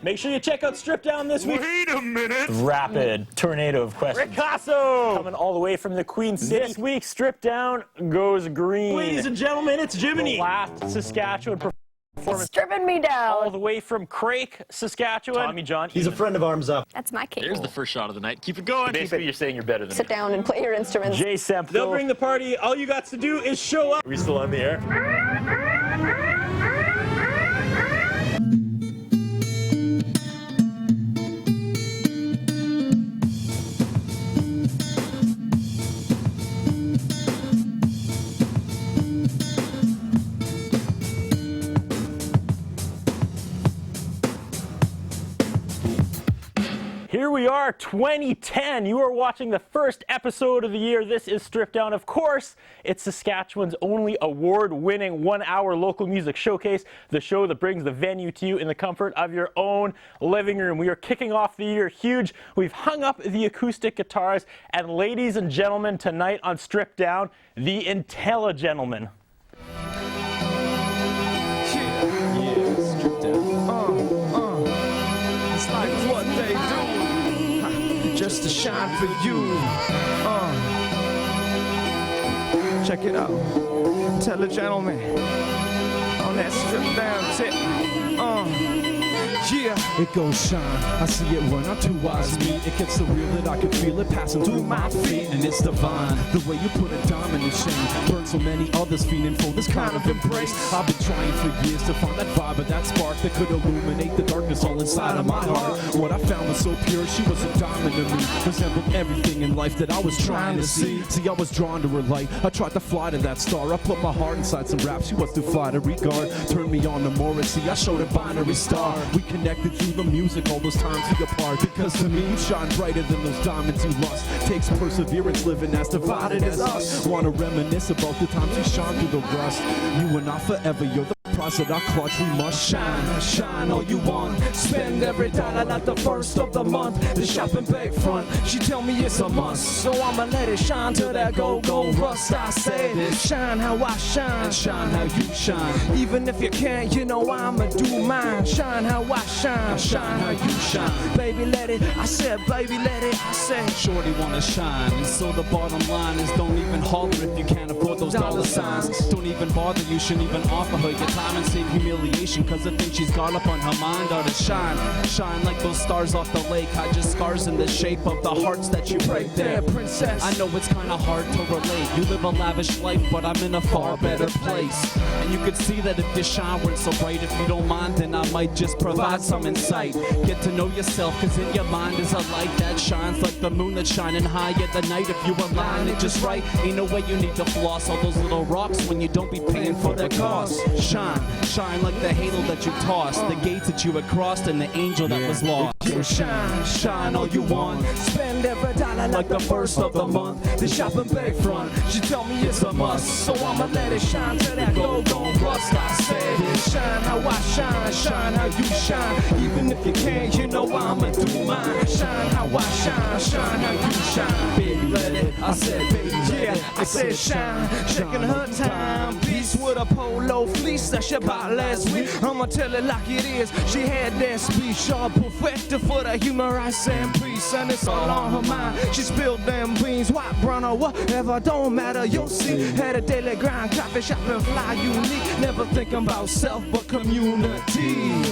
Make sure you check out Strip Down this week. Wait a minute! Rapid tornado of questions. Ricasso! Coming all the way from the Queen City. This week, Strip Down goes green. Ladies and gentlemen, it's Jiminy. The last Saskatchewan performance. Stripping me down. All the way from Craik, Saskatchewan. Tommy John. He's a friend of Arms Up. That's my cake. Here's the first shot of the night. Keep it going. Basically, you're saying you're better than Sit down and play your instruments. Jay Semphill. They'll bring the party. All you got to do is show up. Are we still on the air? Here we are, 2010. You are watching the first episode of the year. This is Strip Down. Of course, it's Saskatchewan's only award-winning one-hour local music showcase, the show that brings the venue to you in the comfort of your own living room. We are kicking off the year huge. We've hung up the acoustic guitars, and ladies and gentlemen, tonight on Strip Down, the Intelligentlemen. Strip Down. It's like what they do, just to shine for you. Check it out. Intelligentlemen on that Strip Down tip. Yeah, it goes shine. I see it when our two eyes meet. It gets so real that I can feel it passing through my feet, and it's divine. The way you put a diamond in shame, burn so many others fiending for this kind of embrace. I've been trying for years to find that vibe of that spark that could illuminate the darkness all inside of my heart. What I found was so pure, she was a diamond to me. Resembled everything in life that I was trying to see. See, I was drawn to her light. I tried to fly to that star. I put my heart inside some rap. She was too fly to regard. Turned me on to Morrissey. I showed a binary star. We connected through the music all those times we apart. Because to me, you shine brighter than those diamonds you lust. Takes perseverance living as divided as us. Wanna reminisce about the times we shone through the rust. You and I forever, you're the price that I clutch. We must shine, shine all you want. Spend every dollar like the first of the month. The shopping bag front, she tell me it's a must. So I'ma let it shine till that go rust. I said, shine how I shine, and shine how you shine. Even if you can't, you know I'ma do mine. Shine how I shine, shine how you shine. Baby, let it, I said, baby, let it, I said. Shorty wanna shine, and so the bottom line is don't even holler if you can't afford those dollar signs. Don't even bother, you shouldn't even offer her your time and save humiliation, cause the thing she's got up on her mind ought to shine. Shine like those stars off the lake. Hide your scars in the shape of the hearts that you break there, princess. I know it's kinda hard to relate. You live a lavish life, but I'm in a far better place. And you could see that if your shine weren't so bright. If you don't mind, then I might just provide some insight. Get to know yourself, cause in your mind is a light that shines like the moon that's shining high at the night. If you align it just right, ain't no way you need to floss all those little rocks when you don't be paying for the cost. Shine, shine like the halo that you tossed, the gates that you had crossed, and the angel that was lost. Shine, shine all you want. Spend every dollar like the first of the month. The shopping bag front, she tell me it's a must. So I'ma let it shine till that go rust. I said, shine how I shine, shine how you shine. Even if you can't, you know I'ma do mine. Shine how I shine, shine how you shine. Baby, let it, I said, baby, yeah, I said shine. Checking her time, piece with a polo fleece that she bought last week. I'ma tell it like it is. She had that speech all perfected for the human rights and peace, and it's all on her mind. She spilled them beans, white, brown, or whatever, don't matter, you'll see. Had a daily grind, coffee shop and fly unique. Never thinking about self but community.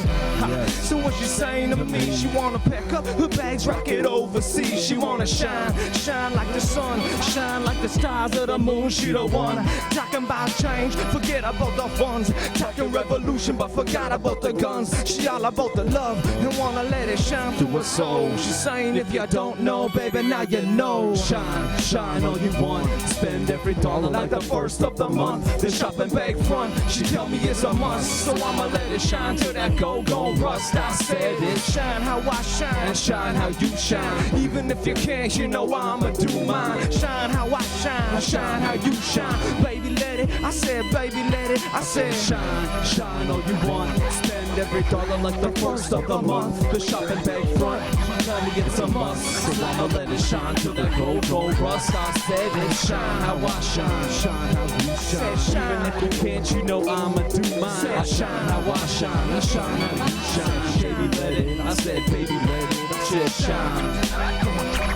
So what she saying to me? She wanna pack up her bags, rock it overseas. She wanna shine, shine like the sun, shine like the stars of the moon. She the one talking about change, forget about the funds. Talking revolution but forgot about the guns. She all about the love and wanna let it shine through her soul. She's saying if you don't know, baby, now you know. Shine, shine all you want. Spend every dollar like the first of the month. The shopping bag front, she tell me it's a must. So I'ma let it shine till that go rust. I said it, shine how I shine, and shine how you shine. Even if you can't, you know I'ma do mine. Shine how I shine, shine how you shine. Baby, let it, I said, baby, let it, I said, shine, shine all you want. Spend every dollar like the first of the month. The shopping bag front, she tell me it's a must. So I'ma let it shine till that go rust. I said it, shine how I shine, shine how you shine. Even if you can't, you know I'ma do mine. shine how I shine. I shine how you shine. Baby, let it. I said, baby, let it. I said, shine.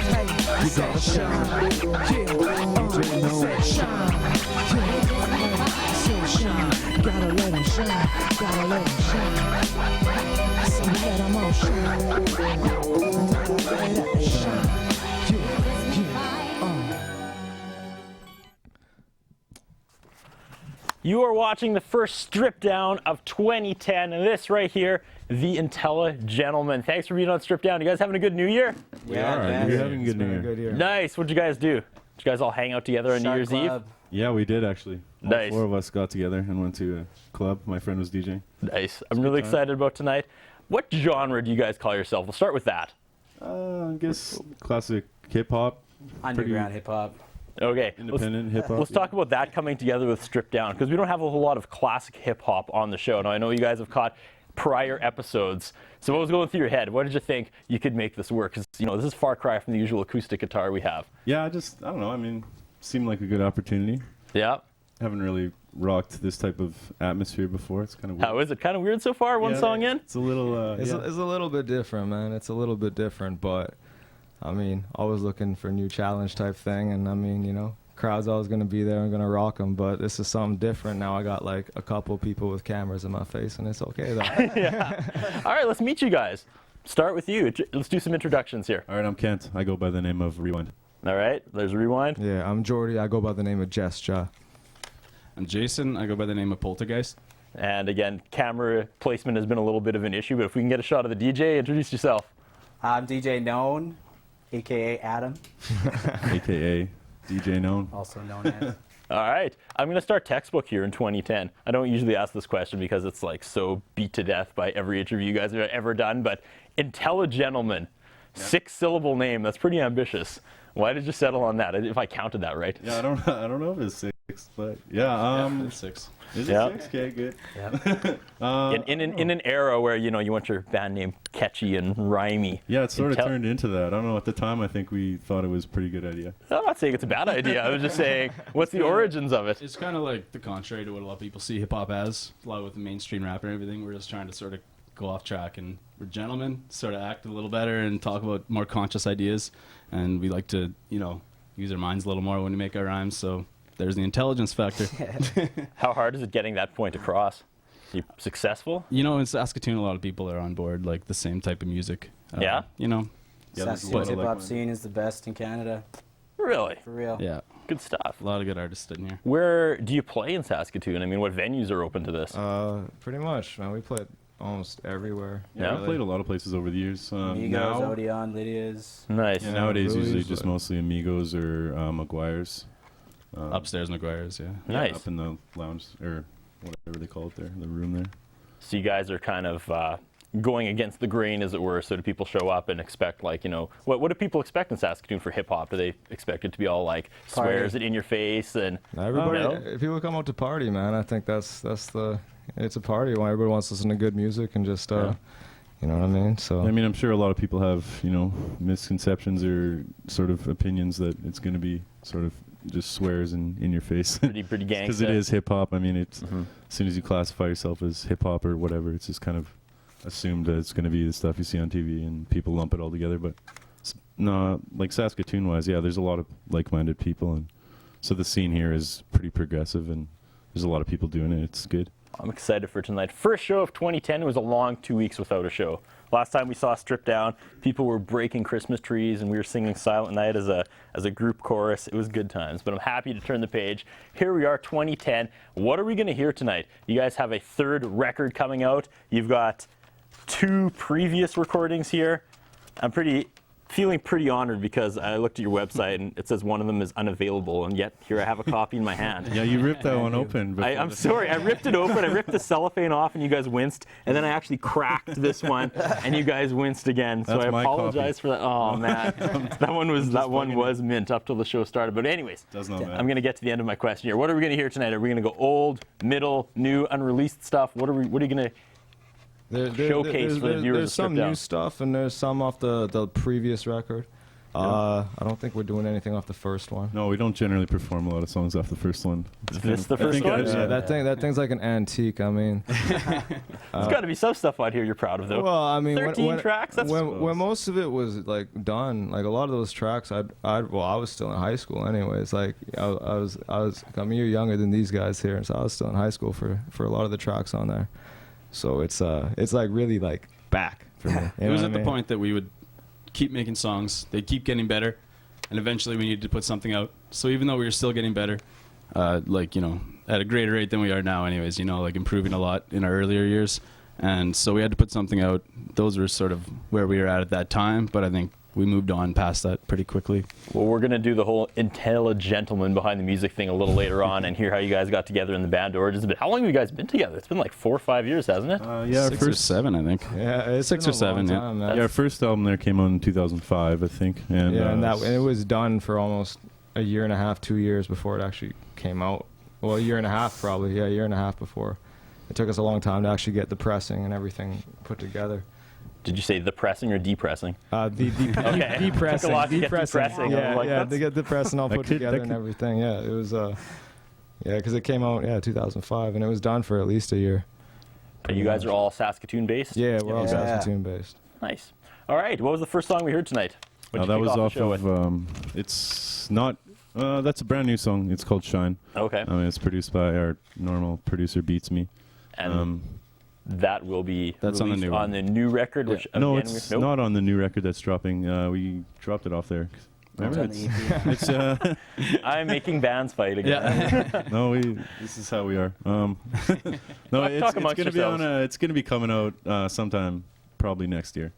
Hey, you gotta shine. Yeah, I said, shine. Yeah, I said, shine. Gotta let him shine. Gotta let him shine. So let him all shine. Let it shine. You are watching the first strip down of 2010, and this right here, the Intelligentlemen. Thanks for being on Strip Down. You guys having a good New Year? Yeah, We're having a good year. Nice. What'd you guys do? Did you guys all hang out together on New Year's Eve? Yeah, we did actually. Nice. All 4 of us got together and went to a club. My friend was DJing. Nice. I'm really excited about tonight. What genre do you guys call yourself? We'll start with that. I guess classic hip hop. Underground hip hop. Okay. Independent hip hop. Let's talk about that coming together with Strip Down, because we don't have a whole lot of classic hip hop on the show. Now, I know you guys have caught prior episodes. So what was going through your head? What did you think you could make this work? Because, you know, this is far cry from the usual acoustic guitar we have. Yeah, I don't know. I mean, seemed like a good opportunity. Yeah. Haven't really rocked this type of atmosphere before. It's kind of weird. How is it? Kind of weird so far, one song in? It's a little, It's a little bit different, man. It's a little bit different, but I mean, always looking for a new challenge type thing. And I mean, you know, crowd's always going to be there and going to rock them, but this is something different. Now I got like a couple people with cameras in my face, and it's okay though. Yeah. All right, let's meet you guys. Start with you. Let's do some introductions here. All right, I'm Kent. I go by the name of Rewind. All right, there's Rewind. Yeah, I'm Jordy. I go by the name of Gesture. I'm Jason. I go by the name of Poltergeist. And again, camera placement has been a little bit of an issue, but if we can get a shot of the DJ, introduce yourself. I'm DJ Known, a.k.a. Adam, AKA DJ Known. also known as. All right, I'm going to start textbook here in 2010. I don't usually ask this question because it's like so beat to death by every interview you guys have ever done, but Intelligentlemen, 6-syllable name, that's pretty ambitious. Why did you settle on that? If I counted that right. Yeah, I don't know if it's 6, but yeah, There's 6. is it Yeah. 6? Okay, good. Yeah. In an era where, you know, you want your band name catchy and rhymey. Yeah, it sort of turned into that. I don't know. At the time, I think we thought it was a pretty good idea. I'm not saying it's a bad idea. I was just saying, what's the origins of it? It's kind of like the contrary to what a lot of people see hip hop as. A lot with the mainstream rap and everything. We're just trying to sort of go off track, and we're gentlemen, sort of act a little better and talk about more conscious ideas. And we like to, you know, use our minds a little more when we make our rhymes. So there's the intelligence factor. How hard is it getting that point across? You successful? You know, in Saskatoon, a lot of people are on board like the same type of music. Yeah? You know. Yeah, there's a Saskatoon lot of hip hop like-minded. scene is the best in Canada, Really? for real. Yeah. Good stuff. A lot of good artists in here. Where do you play in Saskatoon? I mean, what venues are open to this? Pretty much, man. We play almost everywhere. Yeah? I've played a lot of places over the years. Amigos, Now, Odeon, Lydia's. Nice. yeah, nowadays Louis, usually just but- mostly Amigos or McGuire's. Upstairs, McGuire's, yeah. Nice. Up in the lounge or whatever they call it there, the room there. So you guys are kind of going against the grain, as it were. So do people show up and expect, like, you know, what do people expect in Saskatoon for hip hop? Do they expect it to be all like Party. swears and in your face and? Everybody, no? if people come out to party, man, I think it's a party when everybody wants to listen to good music and just, Yeah. you know what I mean? So. I mean, I'm sure a lot of people have, you know, misconceptions or sort of opinions that it's going to be sort of just swears in your face. Pretty gangsta. Because it is hip hop. I mean, it's Mhm. as soon as you classify yourself as hip hop or whatever, it's just kind of assumed that it's going to be the stuff you see on TV and people lump it all together. But no, like Saskatoon wise, yeah, there's a lot of like-minded people, and so the scene here is pretty progressive, and there's a lot of people doing it. It's good. I'm excited for tonight. First show of 2010 was a long 2 weeks without a show. Last time we saw Strip Down, people were breaking Christmas trees and we were singing Silent Night as a group chorus. It was good times, but I'm happy to turn the page. Here we are, 2010. What are we going to hear tonight? You guys have a 3rd record coming out. You've got 2 previous recordings here. I'm feeling pretty honored because I looked at your website and it says one of them is unavailable, and yet here I have a copy in my hand. Yeah, you ripped that one open. before I'm the- sorry, I ripped it open, I ripped the cellophane off and you guys winced, and then I actually cracked this one and you guys winced again, so That's I my apologize for that. Oh man, that one was mint up till the show started, but anyways, Does not matter. I'm going to get to the end of my question here. What are we going to hear tonight? Are we going to go old, middle, new, unreleased stuff? What are you going to showcase for the viewers of There's Strip some Down? new stuff and there's some off the previous record. I don't think we're doing anything off the first one. No, we don't generally perform a lot of songs off the first one. Is this the I first think one? Yeah, that thing's like an antique. I mean, There's got to be some stuff on here you're proud of, though. well, I mean, 13 tracks? That's when most of it was like done, like a lot of those tracks, I was still in high school anyways. Like I mean, you're younger than these guys here, so I was still in high school for a lot of the tracks on there. So it's like really like back for me. It was at the point that we would keep making songs, they'd keep getting better, and eventually we needed to put something out. So even though we were still getting better, like, you know, at a greater rate than we are now anyways, you know, like improving a lot in our earlier years, and so we had to put something out. Those were sort of where we were at that time, but I think we moved on past that pretty quickly. Well, we're going to do the whole Intelligentlemen behind the music thing a little later on and hear how you guys got together in the band origins. But how long have you guys been together? It's been like 4 or 5 years, hasn't it? Yeah, our 6 or first 7, I think. Yeah, it's 6 been or a 7, long yeah. time, man. Yeah, our first album there came out in 2005, I think. And, Yeah, and it was done for almost a year and a half, 2 years before it actually came out. Well, a year and a half probably. Yeah, a year and a half before. It took us a long time to actually get the pressing and everything put together. Did you say the pressing or depressing? Depressing. Took a lot to get depressing. Yeah, Like, yeah, that's- to get the pressing all put together and everything. Yeah, it was. Yeah, because it came out 2005, and it was done for at least a year. And you guys are all Saskatoon based? Yeah, we're all Yeah. Saskatoon based. Nice. All right. What was the first song we heard tonight? What'd you that kick was the off show of. with? It's not. That's a brand new song. It's called Shine. Okay. I mean, it's produced by our normal producer, Beats Me. And that will be That's on the released new on the new record, which No, again, it's nope. not on the new record that's dropping. We dropped it off there. Remember? It's on the EP. It's I'm making bands fight again. no, this is how we are. No, Talk amongst gonna be yourselves. it's gonna be coming out sometime probably next year.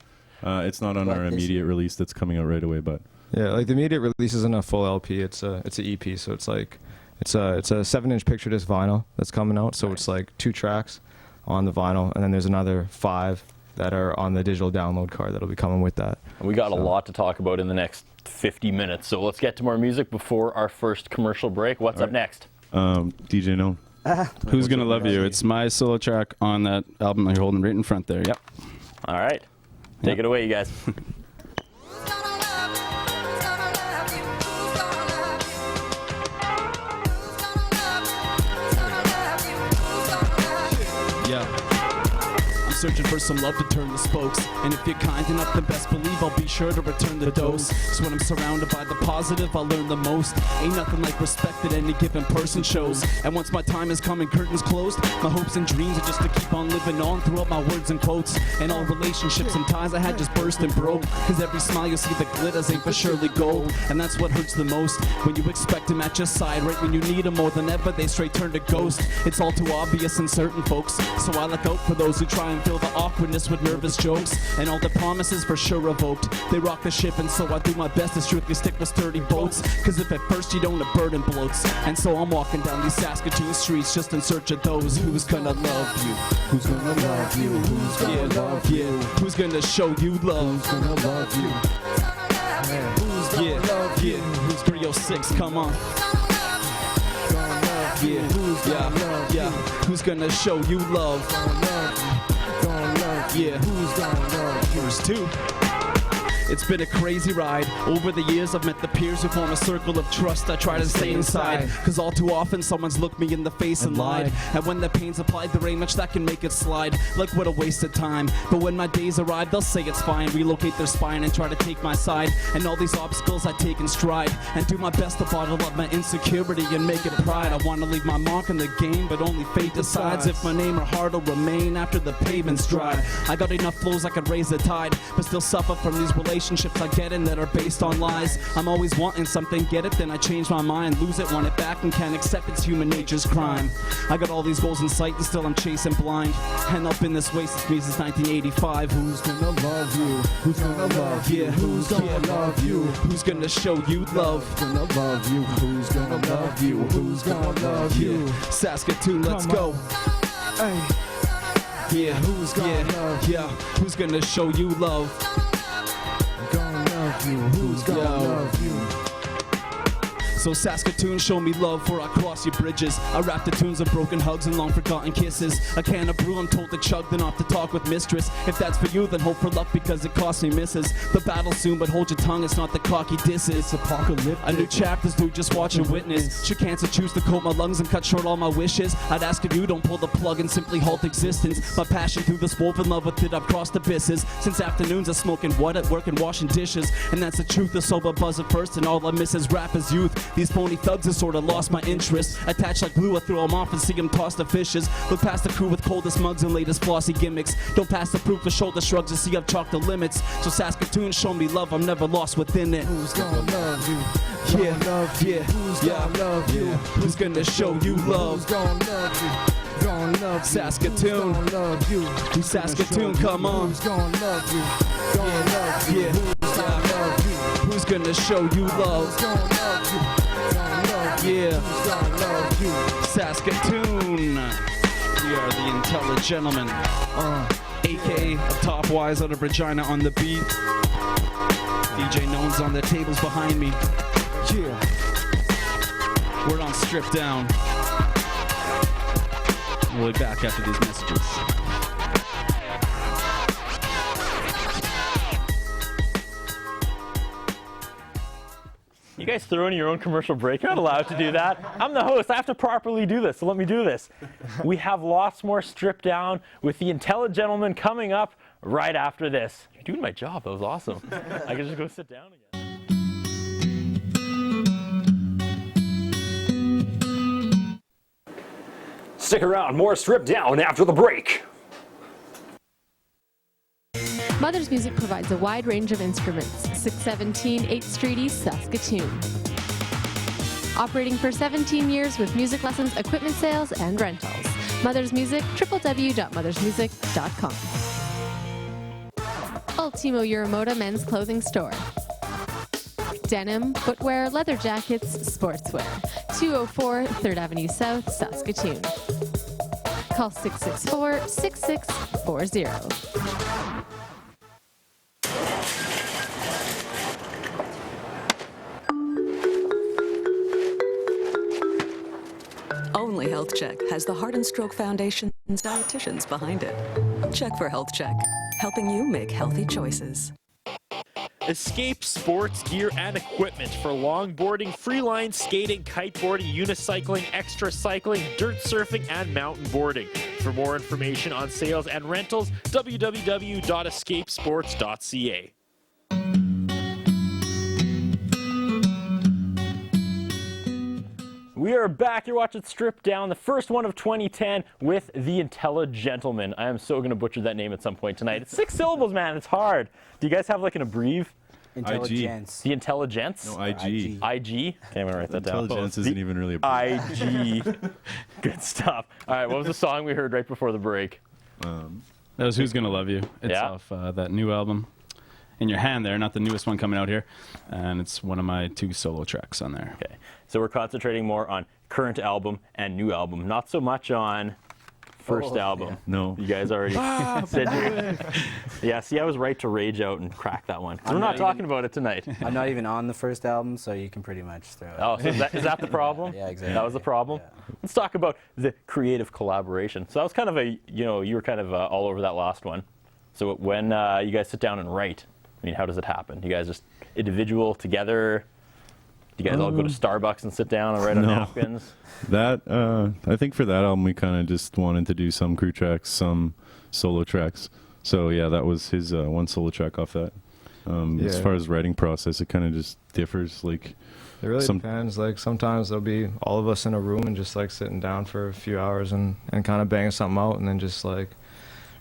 It's not on Like our this immediate year. release that's coming out right away, but Yeah, like the immediate release isn't a full LP. It's an EP. So it's like it's a 7-inch picture disc vinyl that's coming out. So it's like 2 tracks on the vinyl, and then there's another 5 that are on the digital download card that'll be coming with that. We got a So- lot to talk about in the next 50 minutes, so let's get to more music before our first commercial break. What's up next? DJ No. Who's Gonna Love You? It's my solo track on that album you're holding right in front there. Yep. All right. Take it away, you guys. Yeah. I'm searching for some love to turn the spokes, and if you're kind enough, then best believe I'll be sure to return the dose. So when I'm surrounded by the positive, I'll learn the most. Ain't nothing like respect that any given person shows. And once my time has come and curtains closed, my hopes and dreams are just to keep on living on throughout my words and quotes. And all relationships and ties I had just burst and broke. Cause every smile you see that glitters ain't for surely gold. And that's what hurts the most, when you expect them at your side, right when you need them more than ever, they straight turn to ghost. It's all too obvious in certain folks, so I look out for those who try and fill the awkwardness with nervous jokes. And all the promises for sure revoked. They rock the ship, and so I do my best to strictly stick with sturdy boats. Cause if at first you don't, a burden bloats. And so I'm walking down these Saskatoon streets just in search of those who's gonna love you. Who's gonna love you? Who's gonna love you? Who's gonna show you love? Who's gonna love you? Who's gonna love you? Who's 306? Come on. Yeah, who's gonna show you love? Yeah, who's gonna love you? Here's 2. It's been a crazy ride. Over the years, I've met the peers who form a circle of trust. I try to stay inside, cause all too often someone's looked me in the face and lied. And when the pain's applied, there ain't much that can make it slide. Like what a waste of time. But when my days arrive, they'll say it's fine. Relocate their spine and try to take my side. And all these obstacles I take in stride, and do my best to bottle up my insecurity and make it pride. I wanna leave my mark in the game, but only fate decides if my name or heart will remain after the pavement's dry. I got enough flows I could raise the tide, but still suffer from these relationships I get in that are based on lies. I'm always wanting something, get it, then I change my mind. Lose it, want it back, and can't accept it's human nature's crime. I got all these goals in sight, and still I'm chasing blind. And up in this way since me since 1985. Who's gonna love you? Who's gonna love you? Yeah, who's gonna love you? Who's gonna show you love? Who's gonna love you? Who's gonna love you? Who's gonna love you? Saskatoon, let's go. Yeah, who's gonna love you? Yeah, who's gonna show you love? Who's gonna love you? So Saskatoon, show me love for I cross your bridges. I rap the tunes of broken hugs and long forgotten kisses. A can of brew I'm told to chug, then off to talk with mistress. If that's for you, then hope for luck because it costs me misses. The battle soon, but hold your tongue, it's not the cocky disses. It's apocalyptic. A new chapter's due, just watch and witness. Should cancer choose to coat my lungs and cut short all my wishes? I'd ask if you don't pull the plug and simply halt existence. My passion through this wolf in love with it, I've crossed abysses. Since afternoons of smoking what at work and washing dishes. And that's the truth, the sober buzz at first, and all I miss is rap as youth. These phony thugs have sorta lost my interest. Attached like glue, I throw them off and see them toss the fishes. Look past the crew with coldest mugs and latest flossy gimmicks. Don't pass the proof with shoulder shrugs and see I've chalked the limits. So Saskatoon, show me love, I'm never lost within it. Who's gonna love you? Yeah, who's gonna love you? Who's gonna show you love? Who's gonna love you? Gonna love you. Saskatoon. Who's gonna love you? Who's Saskatoon, come on. Who's gonna love you? Gonna love you. Yeah. Who's gonna love you? Who's gonna show you Who's love? gonna love you? Gonna love you. Yeah. Who's gonna love you? Saskatoon. We are the Intelligentlemen. A.K.A. Top Wise out of Regina on the beat. DJ Known's on the tables behind me. Yeah. We're on Strip Down. We'll be back after these messages. You guys throw in your own commercial break. You're not allowed to do that. I'm the host. I have to properly do this, so let me do this. We have lots more Stripped Down with the Intelligentlemen coming up right after this. You're doing my job. That was awesome. I can just go sit down again. Stick around, more Stripped Down after the break. Mother's Music provides a wide range of instruments. 617 8th Street East, Saskatoon. Operating for 17 years with music lessons, equipment sales, and rentals. Mother's Music, www.mothersmusic.com. Ultimo Uramoda Men's Clothing Store. Denim, footwear, leather jackets, sportswear. 204 3rd Avenue South, Saskatoon. Call 664-6640. Only Health Check has the Heart and Stroke Foundation's dietitians behind it. Check for Health Check, helping you make healthy choices. Escape sports gear and equipment for longboarding, freeline skating, kiteboarding, unicycling, extra cycling, dirt surfing, and mountain boarding. For more information on sales and rentals, www.escapesports.ca. We are back. You're watching Stripped Down, the first one of 2010 with the Intelligentlemen. I am so going to butcher that name at some point tonight. It's 6 syllables, man. It's hard. Do you guys have like an abbrev? Intelligence. The Intelligence? No, IG. IG? Okay, I'm going to write that down. Intelligence isn't even really a IG. Good stuff. All right, what was the song we heard right before the break? That was Who's Gonna Love You. It's off that new album. In Your Hand there, not the newest one coming out here. And it's one of my 2 solo tracks on there. Okay, so we're concentrating more on current album and new album, not so much on first album. Yeah. No. You guys already said you. Yeah, see, I was right to rage out and crack that one. We're not talking about it tonight. I'm not even on the first album, so you can pretty much throw it. Oh, so is that the problem? Yeah, exactly. That was the problem? Yeah. Let's talk about the creative collaboration. So that was kind of you were kind of all over that last one. So when you guys sit down and write, I mean, how does it happen? Do you guys just individual, together? Do you guys all go to Starbucks and sit down and write on napkins? That I think for that album we kind of just wanted to do some crew tracks, some solo tracks. So yeah, that was his one solo track off that. As far as writing process, it kind of just differs. Like it really depends. Like sometimes there'll be all of us in a room and just like sitting down for a few hours and kind of banging something out, and then just like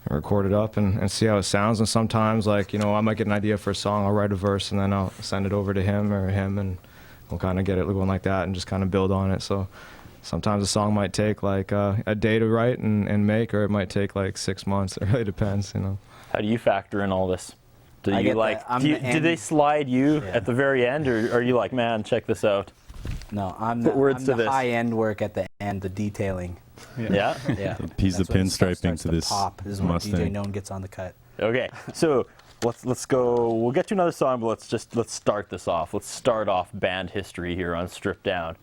record it up and see how it sounds. And sometimes, like, I might get an idea for a song, I'll write a verse and then I'll send it over to him, and we'll kind of get it going like that and just kind of build on it. So sometimes a song might take like a day to write and make, or it might take like 6 months. It really depends, How do you factor in all this? Do you do they slide you at the very end, or are you like, man, check this out? No, I'm Put the high-end work at the end, the detailing. Yeah? Yeah. Piece of pinstriping to this pop is when Mustang. DJ Known gets on the cut. Okay, so let's go. We'll get to another song, but let's start this off. Let's start off band history here on Stripped Down.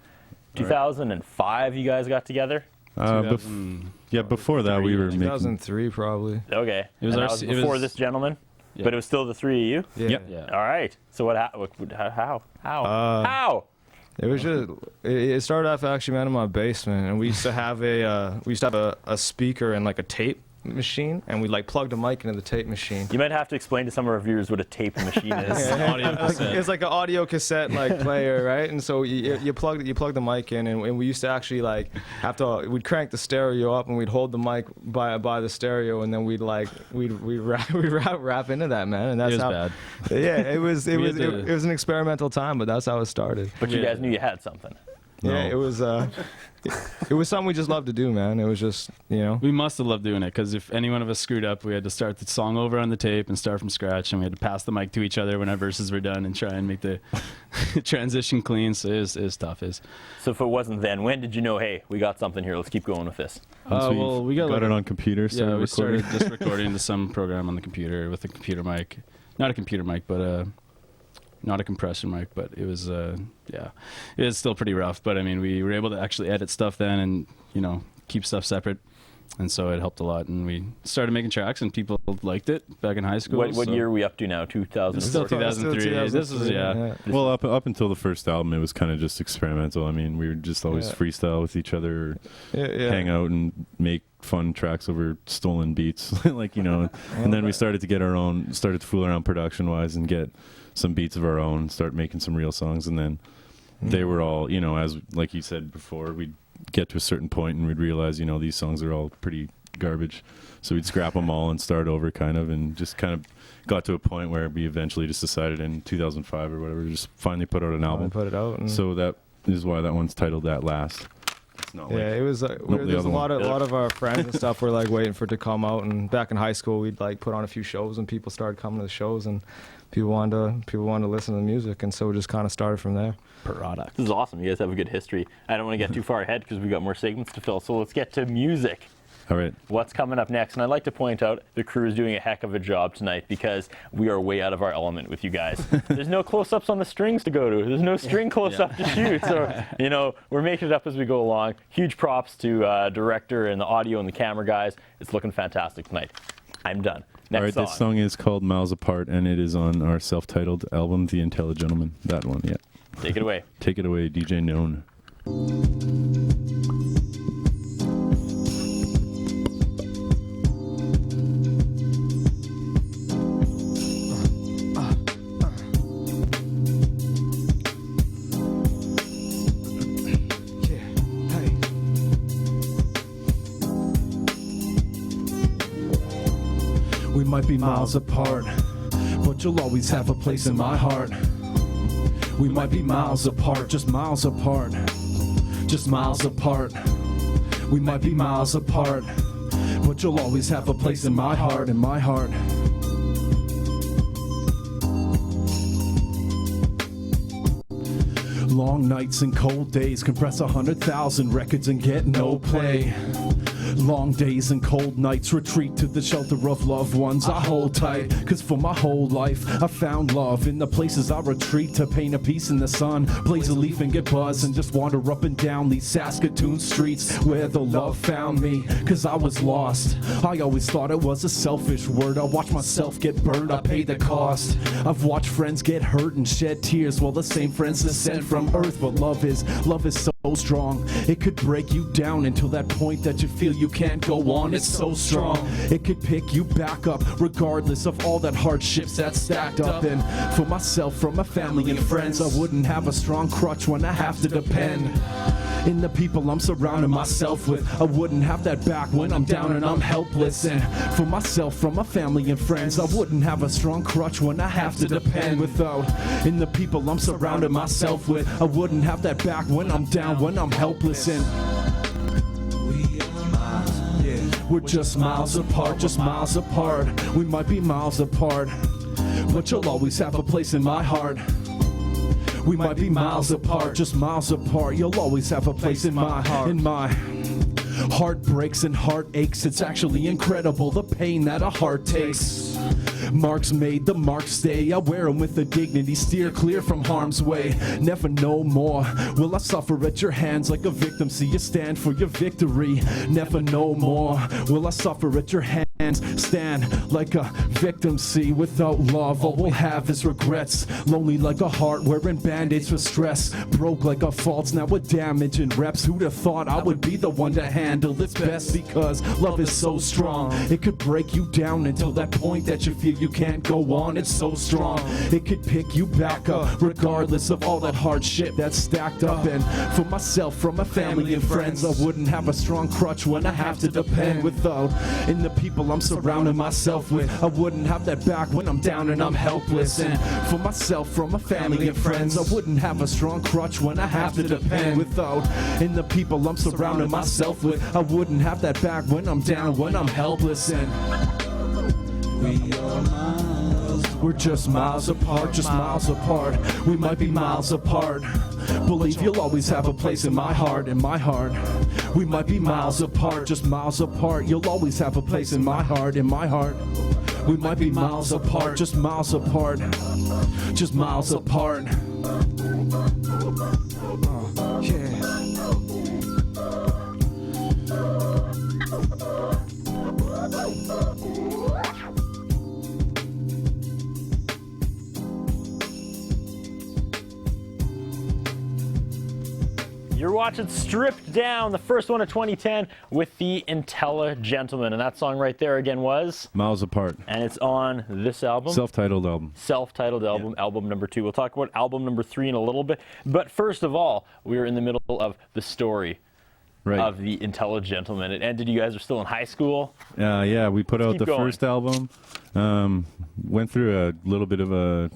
2005, you guys got together. Before that we were 2003 probably. Okay, It was, and that was before this gentleman, but it was still the three of you. Yeah. All right. So how? It was just. It started off actually in my basement, and we used to have a speaker and like a tape machine, and we like plugged a mic into the tape machine. You might have to explain to some of our viewers what a tape machine is. It's like an audio cassette like player, right? And so you plug the mic in, and we used to actually like we'd crank the stereo up, and we'd hold the mic by the stereo, and then we'd rap into that, man. And that's it was how bad. Yeah, it was an experimental time, but that's how it started. But you guys knew you had something. Yeah, it was something we just loved to do, man. It was just, We must have loved doing it, because if any one of us screwed up, we had to start the song over on the tape and start from scratch, and we had to pass the mic to each other when our verses were done and try and make the transition clean. So it was tough. So if it wasn't then, when did you know, hey, we got something here, let's keep going with this? We got it on computer. Yeah, we started just recording to some program on the computer with a computer mic. Not a computer mic, but not a compressor mic, but it was it was still pretty rough. But I mean, we were able to actually edit stuff then, and keep stuff separate, and so it helped a lot. And we started making tracks, and people liked it back in high school. What year are we up to now? 2000. It's still 2003. This is Well, up until the first album, it was kind of just experimental. I mean, we would just always freestyle with each other, hang out and make fun tracks over stolen beats, And then we started to fool around production-wise and get some beats of our own, start making some real songs, and then they were all, as like you said before, we'd get to a certain point and we'd realize, these songs are all pretty garbage, so we'd scrap them all and start over, and just kind of got to a point where we eventually just decided in 2005 or whatever, just finally put out an album. So that is why that one's titled That Last. It's not it was. There's a lot of our friends and stuff were like waiting for it to come out, and back in high school we'd like put on a few shows, and people started coming to the shows, and people wanted to listen to the music, and so we just kind of started from there. Product. This is awesome. You guys have a good history. I don't want to get too far ahead because we've got more segments to fill. So let's get to music. All right. What's coming up next? And I'd like to point out the crew is doing a heck of a job tonight because we are way out of our element with you guys. There's no close-ups on the strings to go to. There's no string close-up to shoot. So, we're making it up as we go along. Huge props to director and the audio and the camera guys. It's looking fantastic tonight. I'm done. Next All right, song. this song is called Miles Apart, and it is on our self-titled album, The Intelligentlemen. That one, yeah. Take it away. Take it away, DJ Known. We might be miles apart, but you'll always have a place in my heart. We might be miles apart, just miles apart, just miles apart. We might be miles apart, but you'll always have a place in my heart, in my heart. Long nights and cold days, compress 100,000 records and get no play. Long days and cold nights, retreat to the shelter of loved ones I hold tight. Cause for my whole life I found love in the places I retreat to paint a piece in the sun, blaze a leaf and get buzzed and just wander up and down these Saskatoon streets where the love found me. Cause I was lost, I always thought it was a selfish word. I watched myself get burned, I paid the cost. I've watched friends get hurt and shed tears while the same friends descend from earth. But love is so strong, it could break you down until that point that you feel you can't go on. It's so strong, it could pick you back up regardless of all that hardships that's stacked up. And for myself, from my family and friends, I wouldn't have a strong crutch when I have to depend in the people I'm surrounding myself with. I wouldn't have that back when I'm down and I'm helpless. And for myself, from my family and friends, I wouldn't have a strong crutch when I have to depend without in the people I'm surrounding myself with. I wouldn't have that back when I'm down, when I'm helpless. And we're just miles apart, just miles apart. We might be miles apart, but you'll always have a place in my heart. We might be miles apart, just miles apart. You'll always have a place in my heart. In my heart breaks and heart aches. It's actually incredible the pain that a heart takes. Marks made, the marks stay. I wear them with a dignity, steer clear from harm's way. Never no more will I suffer at your hands like a victim. See you stand for your victory. Never no more will I suffer at your hands. Stand like a victim. See, without love, all we'll have is regrets. Lonely like a heart wearing band-aids for stress. Broke like our faults, now we're damaging reps. Who'd have thought I would be the one to handle it best? Because love is so strong, it could break you down until that point that you feel you can't go on. It's so strong, it could pick you back up, regardless of all that hardship that's stacked up. And for myself, from my family and friends, I wouldn't have a strong crutch when I have to depend. Without in the people I'm surrounding myself with, I wouldn't have that back when I'm down and I'm helpless. And for myself, from my family and friends, I wouldn't have a strong crutch when I have to depend. Without in the people I'm surrounding myself with, I wouldn't have that back when I'm down, when I'm helpless. And we are miles, we're just miles apart, just miles apart. We might be miles apart. Believe you'll always have a place in my heart, in my heart. We might be miles apart, just miles apart. You'll always have a place in my heart, in my heart. We might be miles apart, just miles apart, just miles apart. Yeah. You're watching Stripped Down, the first one of 2010 with the Intelligentlemen. And that song right there again was? Miles Apart. And it's on this album? Self-titled album. Self-titled album, album number 2. We'll talk about album number 3 in a little bit. But first of all, we are in the middle of the story of the Intelligentlemen. It ended, you guys are still in high school? Yeah, we put out the first album. Went through a little bit of a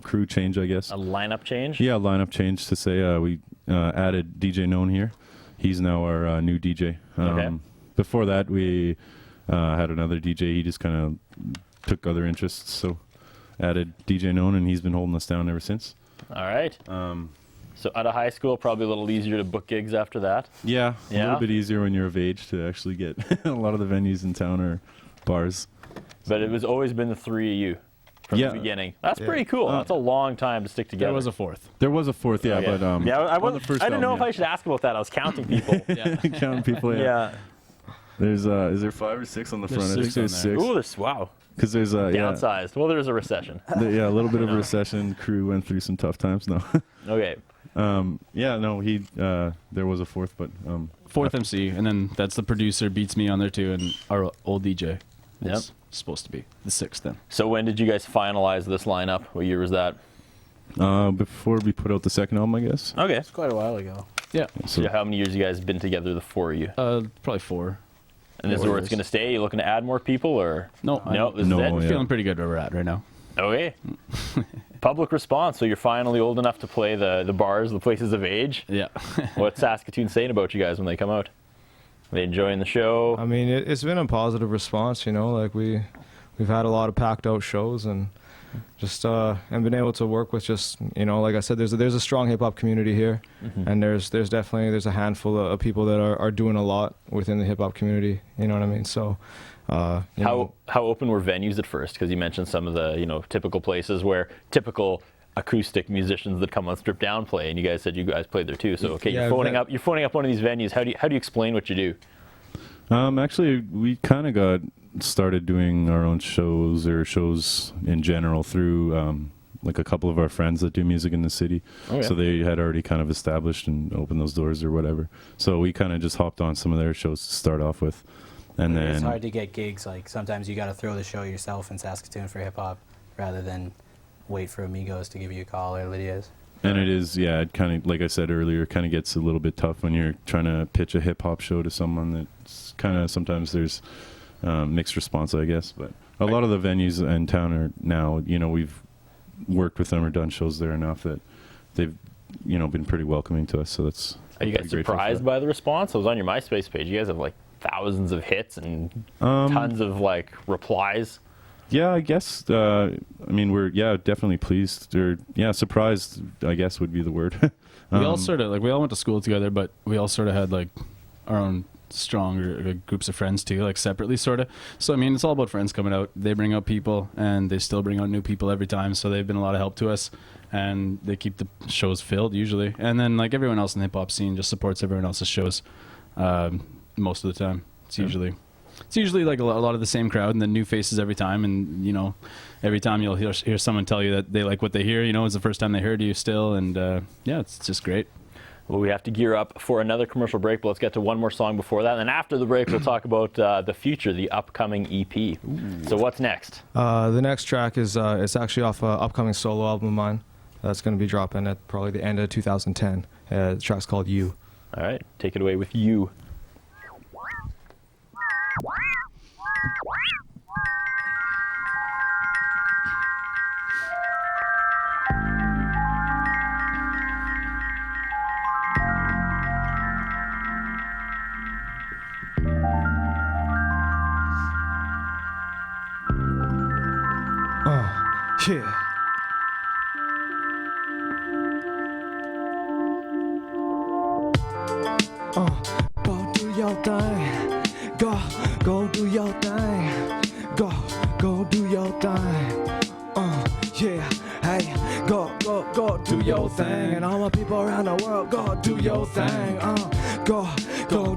crew change, I guess. A lineup change? Yeah, lineup change to say we added DJ Known here. He's now our new DJ. Okay. Before that, we had another DJ. He just kind of took other interests, so added DJ Known, and he's been holding us down ever since. All right. So out of high school, probably a little easier to book gigs after that? Yeah, a little bit easier when you're of age to actually get a lot of the venues in town or bars. But it was always been the three of you from the beginning. That's pretty cool. That's a long time to stick together. There was a fourth. There was a fourth, yeah. Okay. But I didn't know if I should ask about that. I was counting people. Counting people, yeah. There's is there 5 or 6 on the front? I think there's 6. Ooh, there's wow. Because there's downsized. Well, there's a recession. A little bit of a recession. Crew went through some tough times. No. Okay. There was a fourth, but fourth MC, and then that's the producer beats me on there too, and our old DJ. Yep. Supposed to be the 6th then. So when did you guys finalize this lineup? What year was that? Before we put out the second album, I guess. Okay. It's quite a while ago. Yeah. So how many years you guys been together, the 4 of you? Probably 4. And is it where it's going to stay? You looking to add more people or? No. This is it? We're feeling pretty good where we're at right now. Okay. Public response. So you're finally old enough to play the bars, the places of age? Yeah. What's Saskatoon saying about you guys when they come out? Are they enjoying the show? I mean, it's been a positive response, you know, like we've had a lot of packed out shows and just and been able to work with just, you know, like I said, there's a strong hip hop community here, and there's definitely a handful of people that are doing a lot within the hip hop community, you know what I mean? So how open were venues at first? Because you mentioned some of the typical places where typical acoustic musicians that come on Stripped Down play, and you guys said you guys played there too. So okay, you're phoning up one of these venues. How do you explain what you do? Actually, we kind of got started doing our own shows or shows in general through like a couple of our friends that do music in the city. Okay. So they had already kind of established and opened those doors or whatever. So we kind of just hopped on some of their shows to start off with. And then it's hard to get gigs. Like sometimes you got to throw the show yourself in Saskatoon for hip hop rather than wait for Amigos to give you a call or Lydia's. And it is, yeah, it kind of, like I said earlier, kind of gets a little bit tough when you're trying to pitch a hip-hop show to someone that's kind of, sometimes there's mixed response, I guess. But a lot of the venues in town are now, we've worked with them or done shows there enough that they've, been pretty welcoming to us. So that's... Are you guys surprised by the response? I was on your MySpace page. You guys have, like, thousands of hits and tons of, like, replies. Yeah, I guess. We're definitely pleased or surprised, I guess would be the word. We all sort of we all went to school together, but we all sort of had like our own stronger groups of friends too, like separately sort of. So I mean, it's all about friends coming out. They bring out people, and they still bring out new people every time. So they've been a lot of help to us, and they keep the shows filled usually. And then like everyone else in the hip hop scene just supports everyone else's shows most of the time. It's usually like a lot of the same crowd and the new faces every time. And you know, every time you'll hear someone tell you that they like what they hear. You know, it's the first time they heard you still, and yeah, it's just great. Well, we have to gear up for another commercial break, but let's get to one more song before that. And then after the break, we'll talk about the future, the upcoming EP. Ooh. So what's next? The next track is it's actually off an upcoming solo album of mine. That's going to be dropping at probably the end of 2010. The track's called You. All right, take it away with You. Yeah. Go do your thing. Go do your thing. Go do your thing. Yeah. Hey, go do your thing. And all my people around the world, go do your thing. Go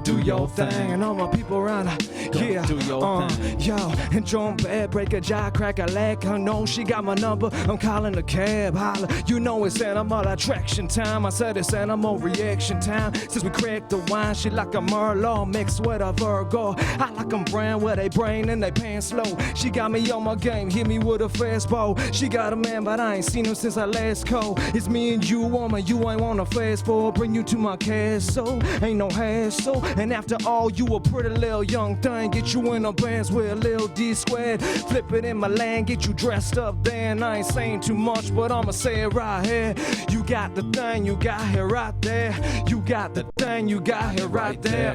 do your thing. And all my people around yeah, do your thing. Yo, and jump bed, break a jaw, crack a leg. I know she got my number. I'm calling a cab, holla. You know it's animal attraction time. I said it's animal reaction time. Since we cracked the wine, she like a Merlot mixed with a Virgo. I like them brand with they brain and they pants slow. She got me on my game, hit me with a fastball. She got a man, but I ain't seen him since I last called. It's me and you, woman, you ain't want a fast forward. Bring you to my castle, ain't no hassle. And after all, you a pretty little young thing. Get you in a bands with a little D squared. Flip it in my land, get you dressed up then. I ain't saying too much, but I'ma say it right here. You got the thing, you got here right there. You got the thing, you got here right there.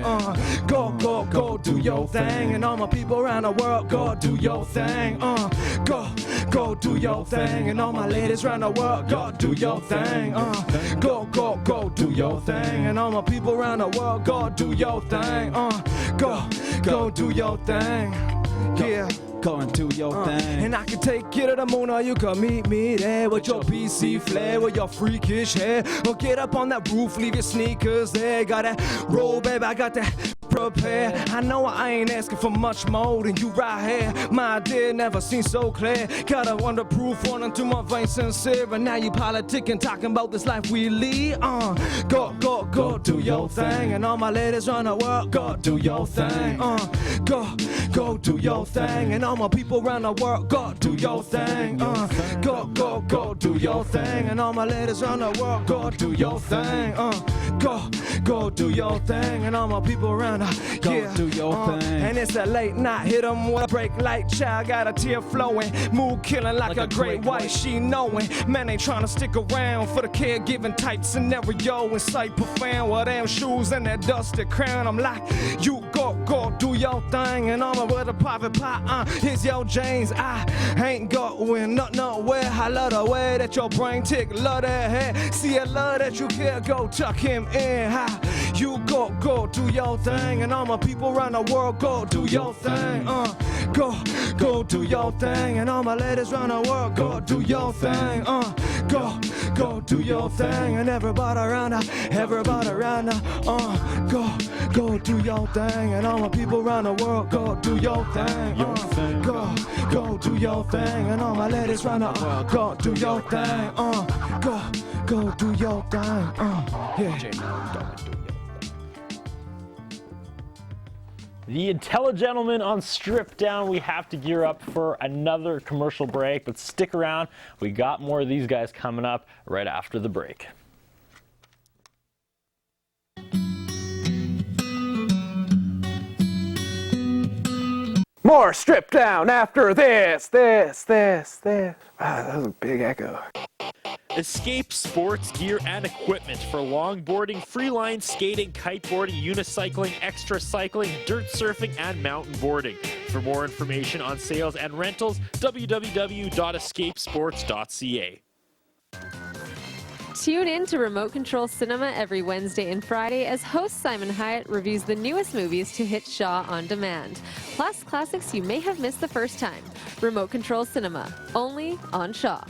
Go do your thing. And all my people around the world, go do your thing. Go do your thing. And all my ladies around the world, go do your thing. Go do your thing. And all my people around the world, go do your thing. Go do your thing. Yeah. Go and do your thing. And I can take you to the moon, or you can meet me there with your PC flair, with your freakish hair. Or get up on that roof, leave your sneakers there. Got that roll, baby, I got that prepare. I know I ain't asking for much more than you right here. My idea never seemed so clear. Got a wonderproof running through my veins sincere. And now you politicking, talking about this life we lead. Go do your thing. And all my ladies around the world, go do your thing. Go do your thing. And all my people around the world, go do your thing. Go do your thing. And all my ladies around the world, go do your thing. Go do your thing. And all my people around the Go do your thing. And it's a late night, hit 'em with a break light. Child got a tear flowing, mood killing like a great white. She knowing, man ain't trying to stick around for the caregiving type scenario. In sight profound, with them shoes and that dusty crown. I'm like, you go do your thing. And I'm with a private pot, here's your James. I ain't going nowhere. I love the way that your brain tick, love that hair. See, I love that you care, go tuck him in. You go do your thing. And all my people around the world, go do your thing. Go do your thing. And all my ladies around the world, go do your thing. Go do your thing. And everybody around the, go do your thing. And all my people around the world, go do your thing. Go do your thing. And all my ladies around the world, go do your thing. Go do your thing. Yeah. The Intelligentlemen on Strip Down. We have to gear up for another commercial break, but stick around. We got more of these guys coming up right after the break. More Strip Down after this. Wow, that was a big echo. Escape sports gear and equipment for longboarding, freeline skating, kiteboarding, unicycling, extra cycling, dirt surfing, and mountain boarding. For more information on sales and rentals, www.escapesports.ca. Tune in to Remote Control Cinema every Wednesday and Friday as host Simon Hyatt reviews the newest movies to hit Shaw on demand. Plus classics you may have missed the first time. Remote Control Cinema, only on Shaw.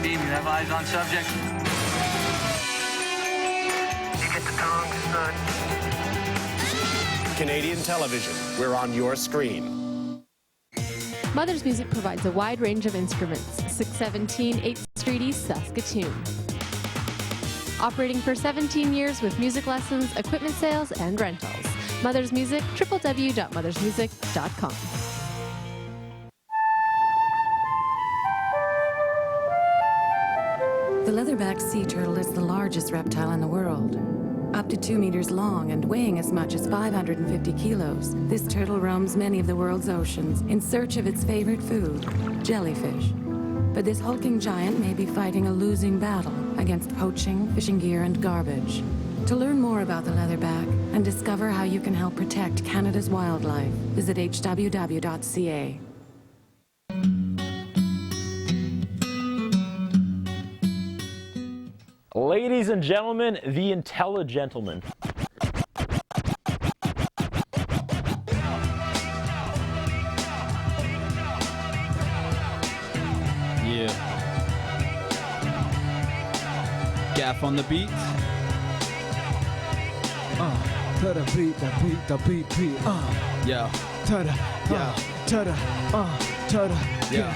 Team, you have eyes on subject. You get the tongs, son. Canadian television, we're on your screen. Mother's Music provides a wide range of instruments. 617 8th Street East, Saskatoon. Operating for 17 years with music lessons, equipment sales, and rentals. Mother's Music, www.mothersmusic.com. The leatherback sea turtle is the largest reptile in the world. Up to 2 meters long and weighing as much as 550 kilos, this turtle roams many of the world's oceans in search of its favorite food, jellyfish. But this hulking giant may be fighting a losing battle against poaching, fishing gear, and garbage. To learn more about the leatherback and discover how you can help protect Canada's wildlife, visit hww.ca. Ladies and gentlemen, the Intelligentlemen. Yeah. Gaff on the beat. To the beat, the beat, the beat, beat. Yeah. To the, to the, to the, Yeah.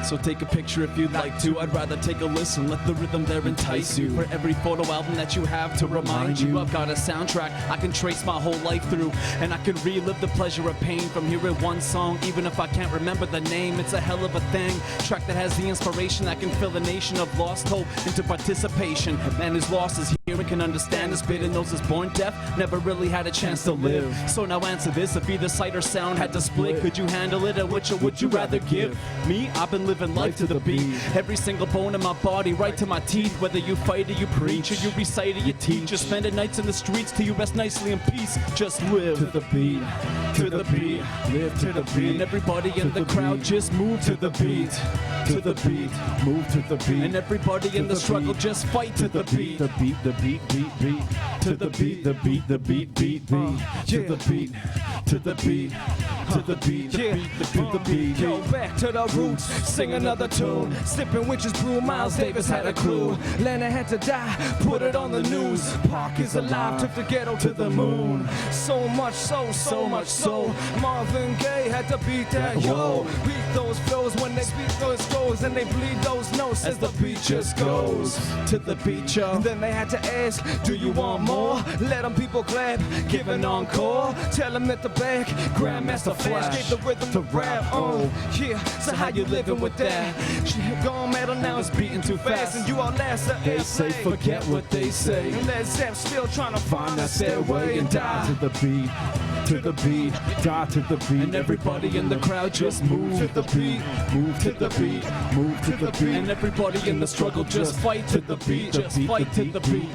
So take a picture if you'd like to. I'd rather take a listen. Let the rhythm there entice you. For every photo album that you have to remind you, I've got a soundtrack I can trace my whole life through, and I can relive the pleasure of pain from hearing one song, even if I can't remember the name. It's a hell of a thing. Track that has the inspiration that can fill a nation of lost hope into participation. Man who's lost is here and can understand this bit, and those is born deaf never really had a chance to live. So now answer this: if either sight or sound had to split, could you handle it, or which would you rather give? Me, I've been living life to the beat. Every single bone in my body, right to my teeth. Whether you fight or you preach, or you recite or you teach, or spending nights in the streets till you rest nicely in peace. Just live to the beat, to the beat, live to the beat. And everybody in the crowd just move to the beat, to the beat, move to the beat. And everybody in the struggle just fight to the beat, the beat, the beat, beat, beat. To the beat, the beat, the beat, beat, beat. To the beat, to the beat, to the beat, the beat, the beat. Yo, back to the roots, sing another tune. Sipping witch's brew, Miles Davis had a clue. Lana had to die, put it on the news. Park is alive, took the ghetto to the moon. So much so, so much so. Marvin Gaye had to beat that, yo. Beat those flows when they beat those goals, and they bleed those notes as the beat just goes. To the beat, yo. And then they had to ask, do you want more? Let them people clap, give an encore. Tell them at the back, Grandmaster Flash gave the rhythm to rap. Yeah, so how you living with that? She gone metal now, it's beating too fast, and you all last at They say forget what they say. And Led Zepp still trying to find that stairway and die to the beat, to the beat, die to the beat. And everybody in the crowd just move to the beat, move to the beat, move to the beat. And everybody in the struggle just fight to the beat, just fight to the beat,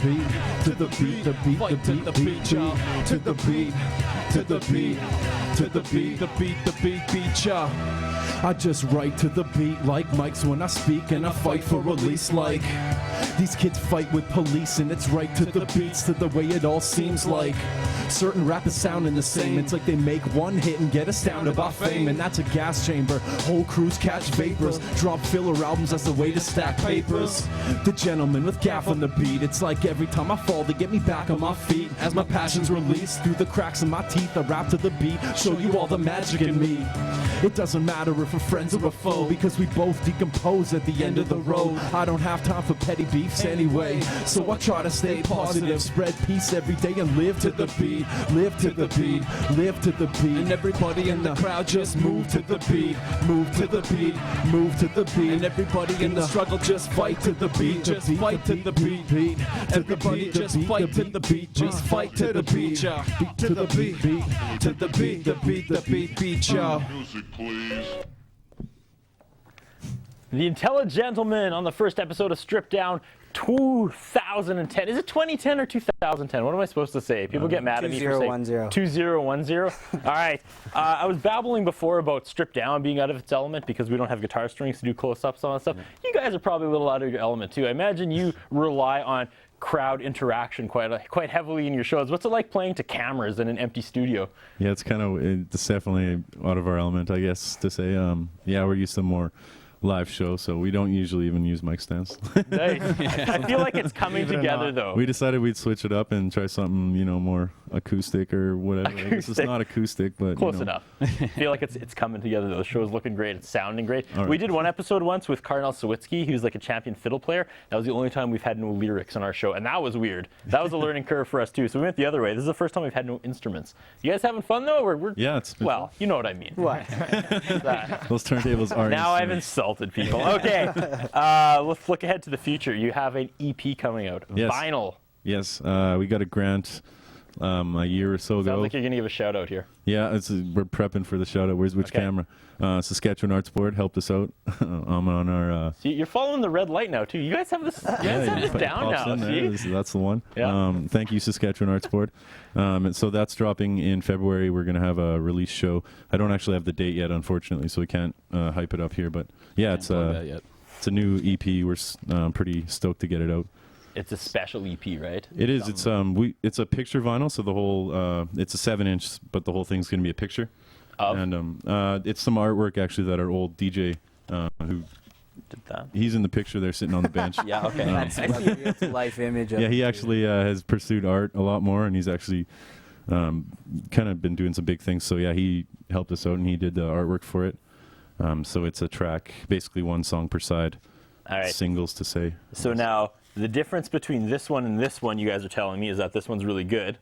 to the beat, the beat, fight to the beat, y'all. To the beat, to the beat, to the beat, the beat, beat, y'all. I just write to the beat like mics when I speak, and I fight for release like these kids fight with police, and it's right to the beats, to the way it all seems like certain rappers sounding the same. It's like they make one hit and get astounded by fame, and that's a gas chamber. Whole crews catch vapors, drop filler albums as a way to stack papers. The gentleman with gaff on the beat. It's like every time I fall, they get me back on my feet. As my passions release through the cracks in my teeth, I rap to the beat, show you all the magic in me. It doesn't matter if we're friends or a foe, because we both decompose at the end of the road. I don't have time for petty beefs anyway, so I try to stay positive, spread peace every day, and live to the beat, live to the beat, live to the beat. And everybody in the crowd just move to the beat, move to the beat, move to the beat. And everybody in the struggle just fight to the beat, just fight to the beat, beat. Everybody just fight to the beat, just fight to the beat, y'all. To the beat, beat, to the beat, the beat, the beat, beat, y'all. The Intelligentlemen on the first episode of Stripped Down. 2010. Is it 2010 or 2010? What am I supposed to say? People get mad at me for saying 2010. All right. I was babbling before about stripped down being out of its element because we don't have guitar strings to do close-ups on that stuff. You guys are probably a little out of your element too. I imagine you rely on crowd interaction quite heavily in your shows. What's it like playing to cameras in an empty studio? Yeah, it's definitely out of our element, I guess, to say. Yeah, we're used to more live show, so we don't usually even use mic stands. Nice. I feel like it's coming together, though. We decided we'd switch it up and try something, more acoustic or whatever. I guess it's not acoustic, but close enough. I feel like it's coming together, though. The show's looking great. It's sounding great. Right. We did one episode once with Karnell Sawicki, who's like a champion fiddle player. That was the only time we've had no lyrics on our show, and that was weird. That was a learning curve for us, too. So we went the other way. This is the first time we've had no instruments. You guys having fun, though? Yeah, it's been well, you know what I mean. What? Those turntables are now I've insulted people. Okay. Let's look ahead to the future. You have an EP coming out. Yes. Vinyl. Yes, we got a grant a year or so ago. Sounds like you're going to give a shout out here. Yeah, we're prepping for the shout out. Where's which camera? Saskatchewan Arts Board helped us out. I'm on our. See, you're following the red light now too. You guys have this. You guys have this down now. See? That's the one. Yeah. Thank you, Saskatchewan Arts Board. And so that's dropping in February. We're gonna have a release show. I don't actually have the date yet, unfortunately, so we can't hype it up here. But yeah, it's a new EP. We're pretty stoked to get it out. It's a special EP, right? It is. It's a picture vinyl, so the whole it's a 7-inch, but the whole thing's gonna be a picture. And it's some artwork actually that our old DJ who did that. He's in the picture there, sitting on the bench. Yeah, okay. That's a life image. Yeah, he actually has pursued art a lot more, and he's actually kind of been doing some big things. So yeah, he helped us out, and he did the artwork for it. So it's a track, basically one song per side. All right. Singles to say. So now the difference between this one and this one, you guys are telling me, is that this one's really good.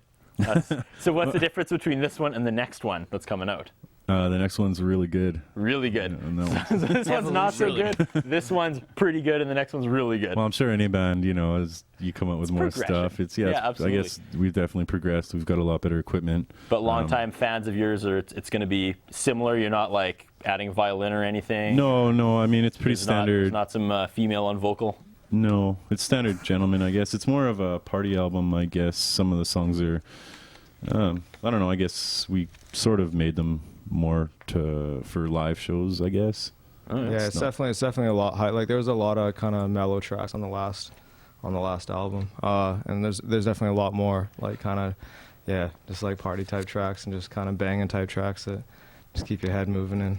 So what's the difference between this one and the next one that's coming out? The next one's really good. Really good. Yeah, so this one's not so good. This one's pretty good, and the next one's really good. Well, I'm sure any band, as you come up with more stuff, absolutely. I guess we've definitely progressed. We've got a lot better equipment. But longtime fans of yours, it's going to be similar. You're not like adding a violin or anything. No. I mean, it's pretty standard. There's not some female on vocal. No, it's standard Gentlemen, I guess. It's more of a party album, I guess. Some of the songs are, I don't know, I guess we sort of made them more for live shows, I guess. Yeah, it's definitely a lot high. Like there was a lot of kind of mellow tracks on the last album, and there's definitely a lot more like kind of just like party type tracks and just kind of banging type tracks that just keep your head moving, and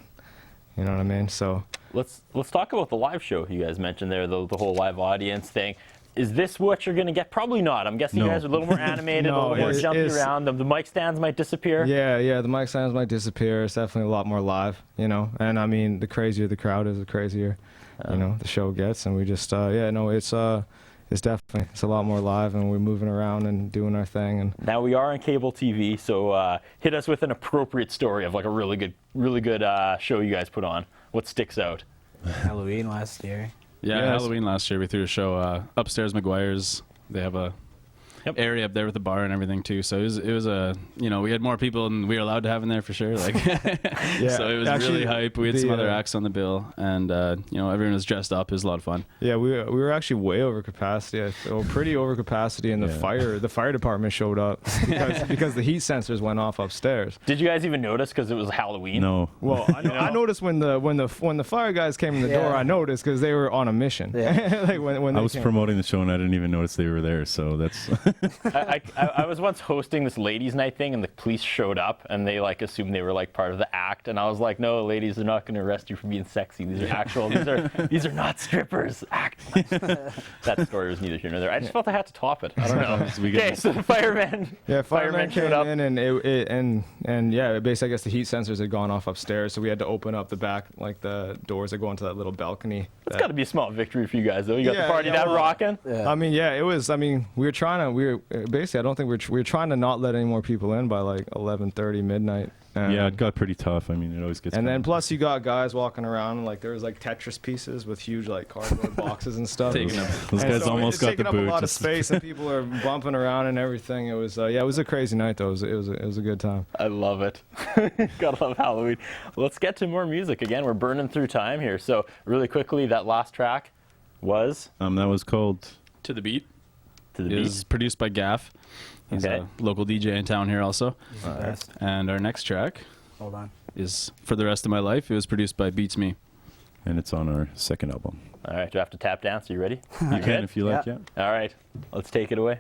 you know what I mean. So let's talk about the live show you guys mentioned there, the whole live audience thing. Is this what you're going to get? Probably not. I'm guessing you guys are a little more animated, a little more jumpy around. The mic stands might disappear. Yeah, the mic stands might disappear. It's definitely a lot more live, And I mean, the crazier the crowd is, the crazier, the show gets. And we just, it's definitely, it's a lot more live, and we're moving around and doing our thing. And now we are on cable TV, so hit us with an appropriate story of like a really good show you guys put on. What sticks out? Halloween last year. Yeah, Halloween last year we threw a show upstairs McGuire's. They have a area up there with the bar and everything too. So it was a we had more people than we were allowed to have in there for sure. Like so it was actually really hype. We had some other acts on the bill, and everyone was dressed up. It was a lot of fun. Yeah, we were actually way over capacity. Pretty over capacity, and the fire department showed up because the heat sensors went off upstairs. Did you guys even notice because it was Halloween? No. Well, I noticed when the fire guys came in the door. I noticed because they were on a mission. Yeah. Like when I was promoting the show and I didn't even notice they were there. So that's. I was once hosting this ladies' night thing, and the police showed up, and they like assumed they were like part of the act, and I was like, "No, ladies, they're not going to arrest you for being sexy. These are actual. These are not strippers. Act." That story was neither here nor there. I just felt I had to top it. I don't know. Okay, so the firemen. Yeah, firemen came in, and basically, I guess the heat sensors had gone off upstairs, so we had to open up the back, like the doors that go into that little balcony. It's got to be a small victory for you guys, though. You got the party that rocking. Yeah. I mean, it was. I mean, we were basically, I don't think we were trying to not let any more people in by like 11:30 midnight. Yeah, it got pretty tough. I mean, it always gets. And then plus you got guys walking around, like there was like Tetris pieces with huge like cardboard boxes and stuff. Those guys almost got the boot. Taking up a lot of space, and people are bumping around and everything. It was it was a crazy night though. It was a good time. I love it. Gotta love Halloween. Let's get to more music again. We're burning through time here. So really quickly, that last track was that was called To the Beat. To the It Beat. was produced by Gaff. He's Okay. a local DJ in town here also. He's the best. And our next track Hold on. is For the Rest of My Life. It was produced by Beats Me. And it's on our second album. All right, do I have to tap dance? Are you ready? You can if you like, yeah. All right, let's take it away.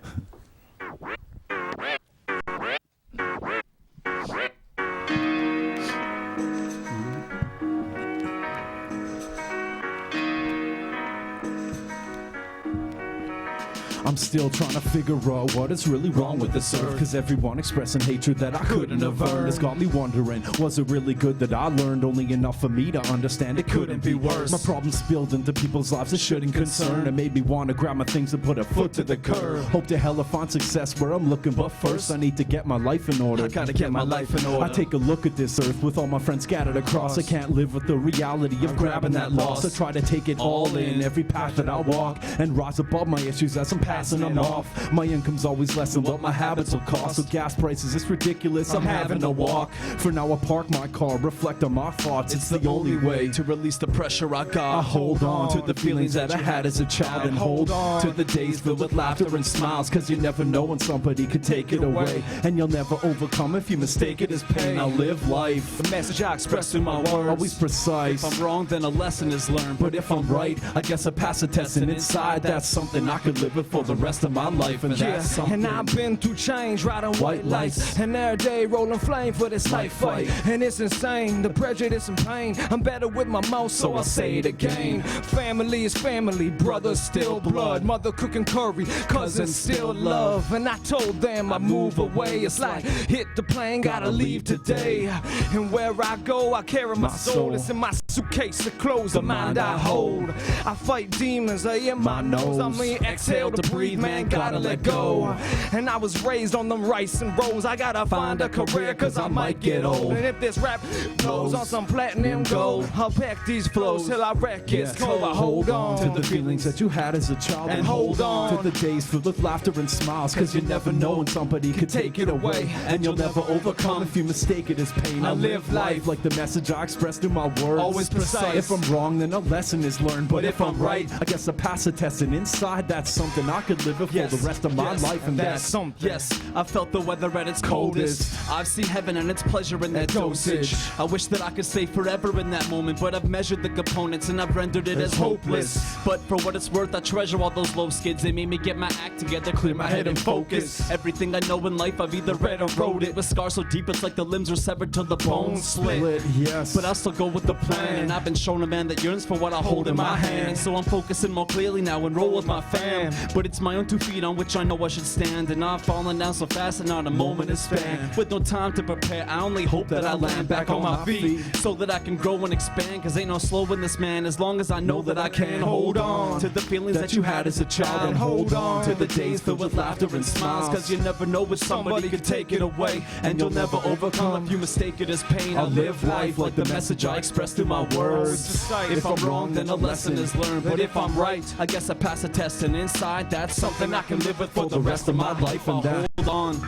I'm still trying to figure out what is really wrong with this earth. Cause everyone expressing hatred that I couldn't have earned has got me wondering, was it really good that I learned only enough for me to understand it couldn't be worse? My problems spilled into people's lives that shouldn't concern. It made me want to grab my things and put a foot to the curb. Hope to hell I find success where I'm looking, but first I need to get my life in order. I gotta get my life in order. I take a look at this earth with all my friends scattered across. I can't live with the reality of grabbing that loss. I try to take it all in, every path that I walk, and rise above my issues as I'm passing them off. My income's always less than what my habits will cost. So gas prices, it's ridiculous, I'm having to walk. For now I park my car, reflect on my thoughts. It's the only way to release the pressure I got. I hold on to the feelings that I had as a child, and hold on to the days filled with laughter and smiles. Cause you never know when somebody could take it away, and you'll never overcome if you mistake it as pain. I live life, The message I express through my words, always precise. If I'm wrong, then a lesson is learned. But if I'm right, I guess I pass a test, and inside that's something I could live with for the rest of my life. And that's something. And I've been through change, riding white lights, and every day rolling flame for this life fight. And it's insane, the prejudice and pain. I'm better with my mouth, so I'll say it again. Family is family, brothers still blood, mother cooking curry, cousins still love. And I told them I move away. It's like hit the plane, gotta leave today. And where I go, I carry my soul. It's in my suitcase of clothes, the mind I hold. I fight demons, they in my nose. I mean, exhale to breathe, man, gotta let go. And I was raised on them rice and rolls. I gotta find a career, cause I might get old. And if this rap goes on some platinum gold, I'll pack these flows till I wreck it's cold. I hold on to the feelings that you had as a child, and hold on to the days filled with laughter and smiles. Cause you never know when somebody could take it away, and you'll never overcome if you mistake it as pain. I live life like the message I express through my words, always precise. If I'm wrong, then a lesson is learned. But if I'm right, I guess I pass a test, and inside that's something I could live with for the rest of my life. And that's something. Yes, I felt the weather at its coldest. I've seen heaven and its pleasure in that dosage. I wish that I could stay forever in that moment, but I've measured the components and I've rendered it as hopeless. But for what it's worth, I treasure all those low skids. They made me get my act together, clear my head and focus. Everything I know in life, I've either read or wrote it. With scars so deep, it's like the limbs are severed till the bones split. Yes, but I'll still go with the plan. And I've been shown a man that yearns for what I hold in my hand. And so I'm focusing more clearly now and roll with my fam. But it's my own 2 feet on which I know I should stand. And I've fallen down so fast and not a moment is spanned. With no time to prepare, I only hope that I land back on my feet, so that I can grow and expand. Cause ain't no slowing this, man, as long as I know that I can hold on to the feelings that you had as a child, and hold on to the days filled with laughter and smiles. Cause you never know which somebody could take it away, and you'll never overcome if you mistake it as pain. I'll live life like the message I express through my words. If I'm wrong, then a lesson is learned. But if I'm right, I guess I pass a test, and inside that's something I can live with for the rest of my life. And hold on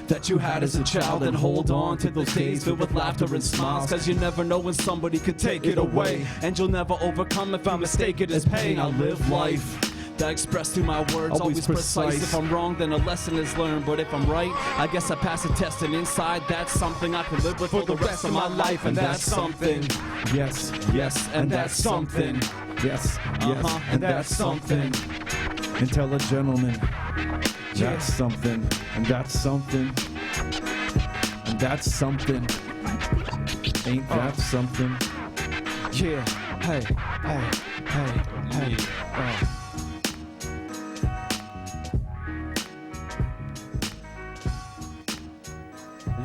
that you had as a child, and hold on to those days filled with laughter and smiles. Cause you never know when somebody could take it away, and you'll never overcome if I mistake it as pain. I live life that I express through my words, always precise. If I'm wrong, then a lesson is learned. But if I'm right, I guess I pass a test, and inside that's something I can live with for the rest of my life. And that's something. Yes, yes, and that's something. Yes, yes, and that's something. Intelligent gentlemen. That's something, and that's something, and that's something. Ain't that something? Yeah, hey, hey, hey, hey.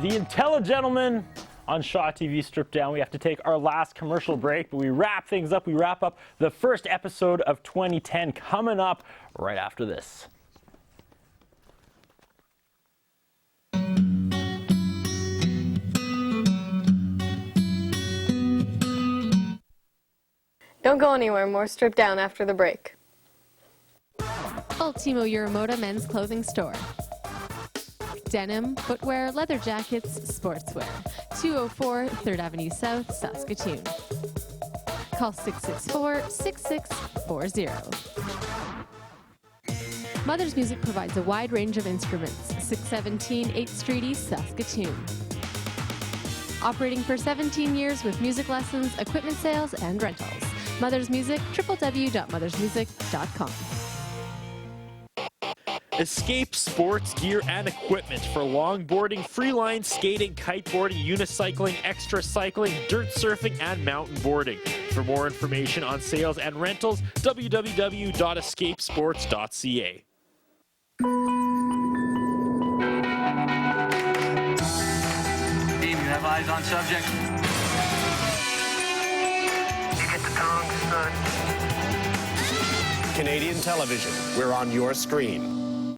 The Intelligentlemen on Shaw TV Stripped Down. We have to take our last commercial break, but we wrap things up. We wrap up the first episode of 2010 coming up right after this. Don't go anywhere. More Stripped Down after the break. Ultimo Euromoda men's clothing store. Denim, footwear, leather jackets, sportswear. 204 3rd Avenue South, Saskatoon. Call 664-6640. Mother's Music provides a wide range of instruments. 617 8th Street East, Saskatoon. Operating for 17 years with music lessons, equipment sales, and rentals. Mother's Music, www.mothersmusic.com. Escape sports gear and equipment for longboarding, freeline skating, kiteboarding, unicycling, extra cycling, dirt surfing, and mountain boarding. For more information on sales and rentals, www.escapesports.ca. Team, you have eyes on subject. You get the tongs, son. Canadian television, we're on your screen.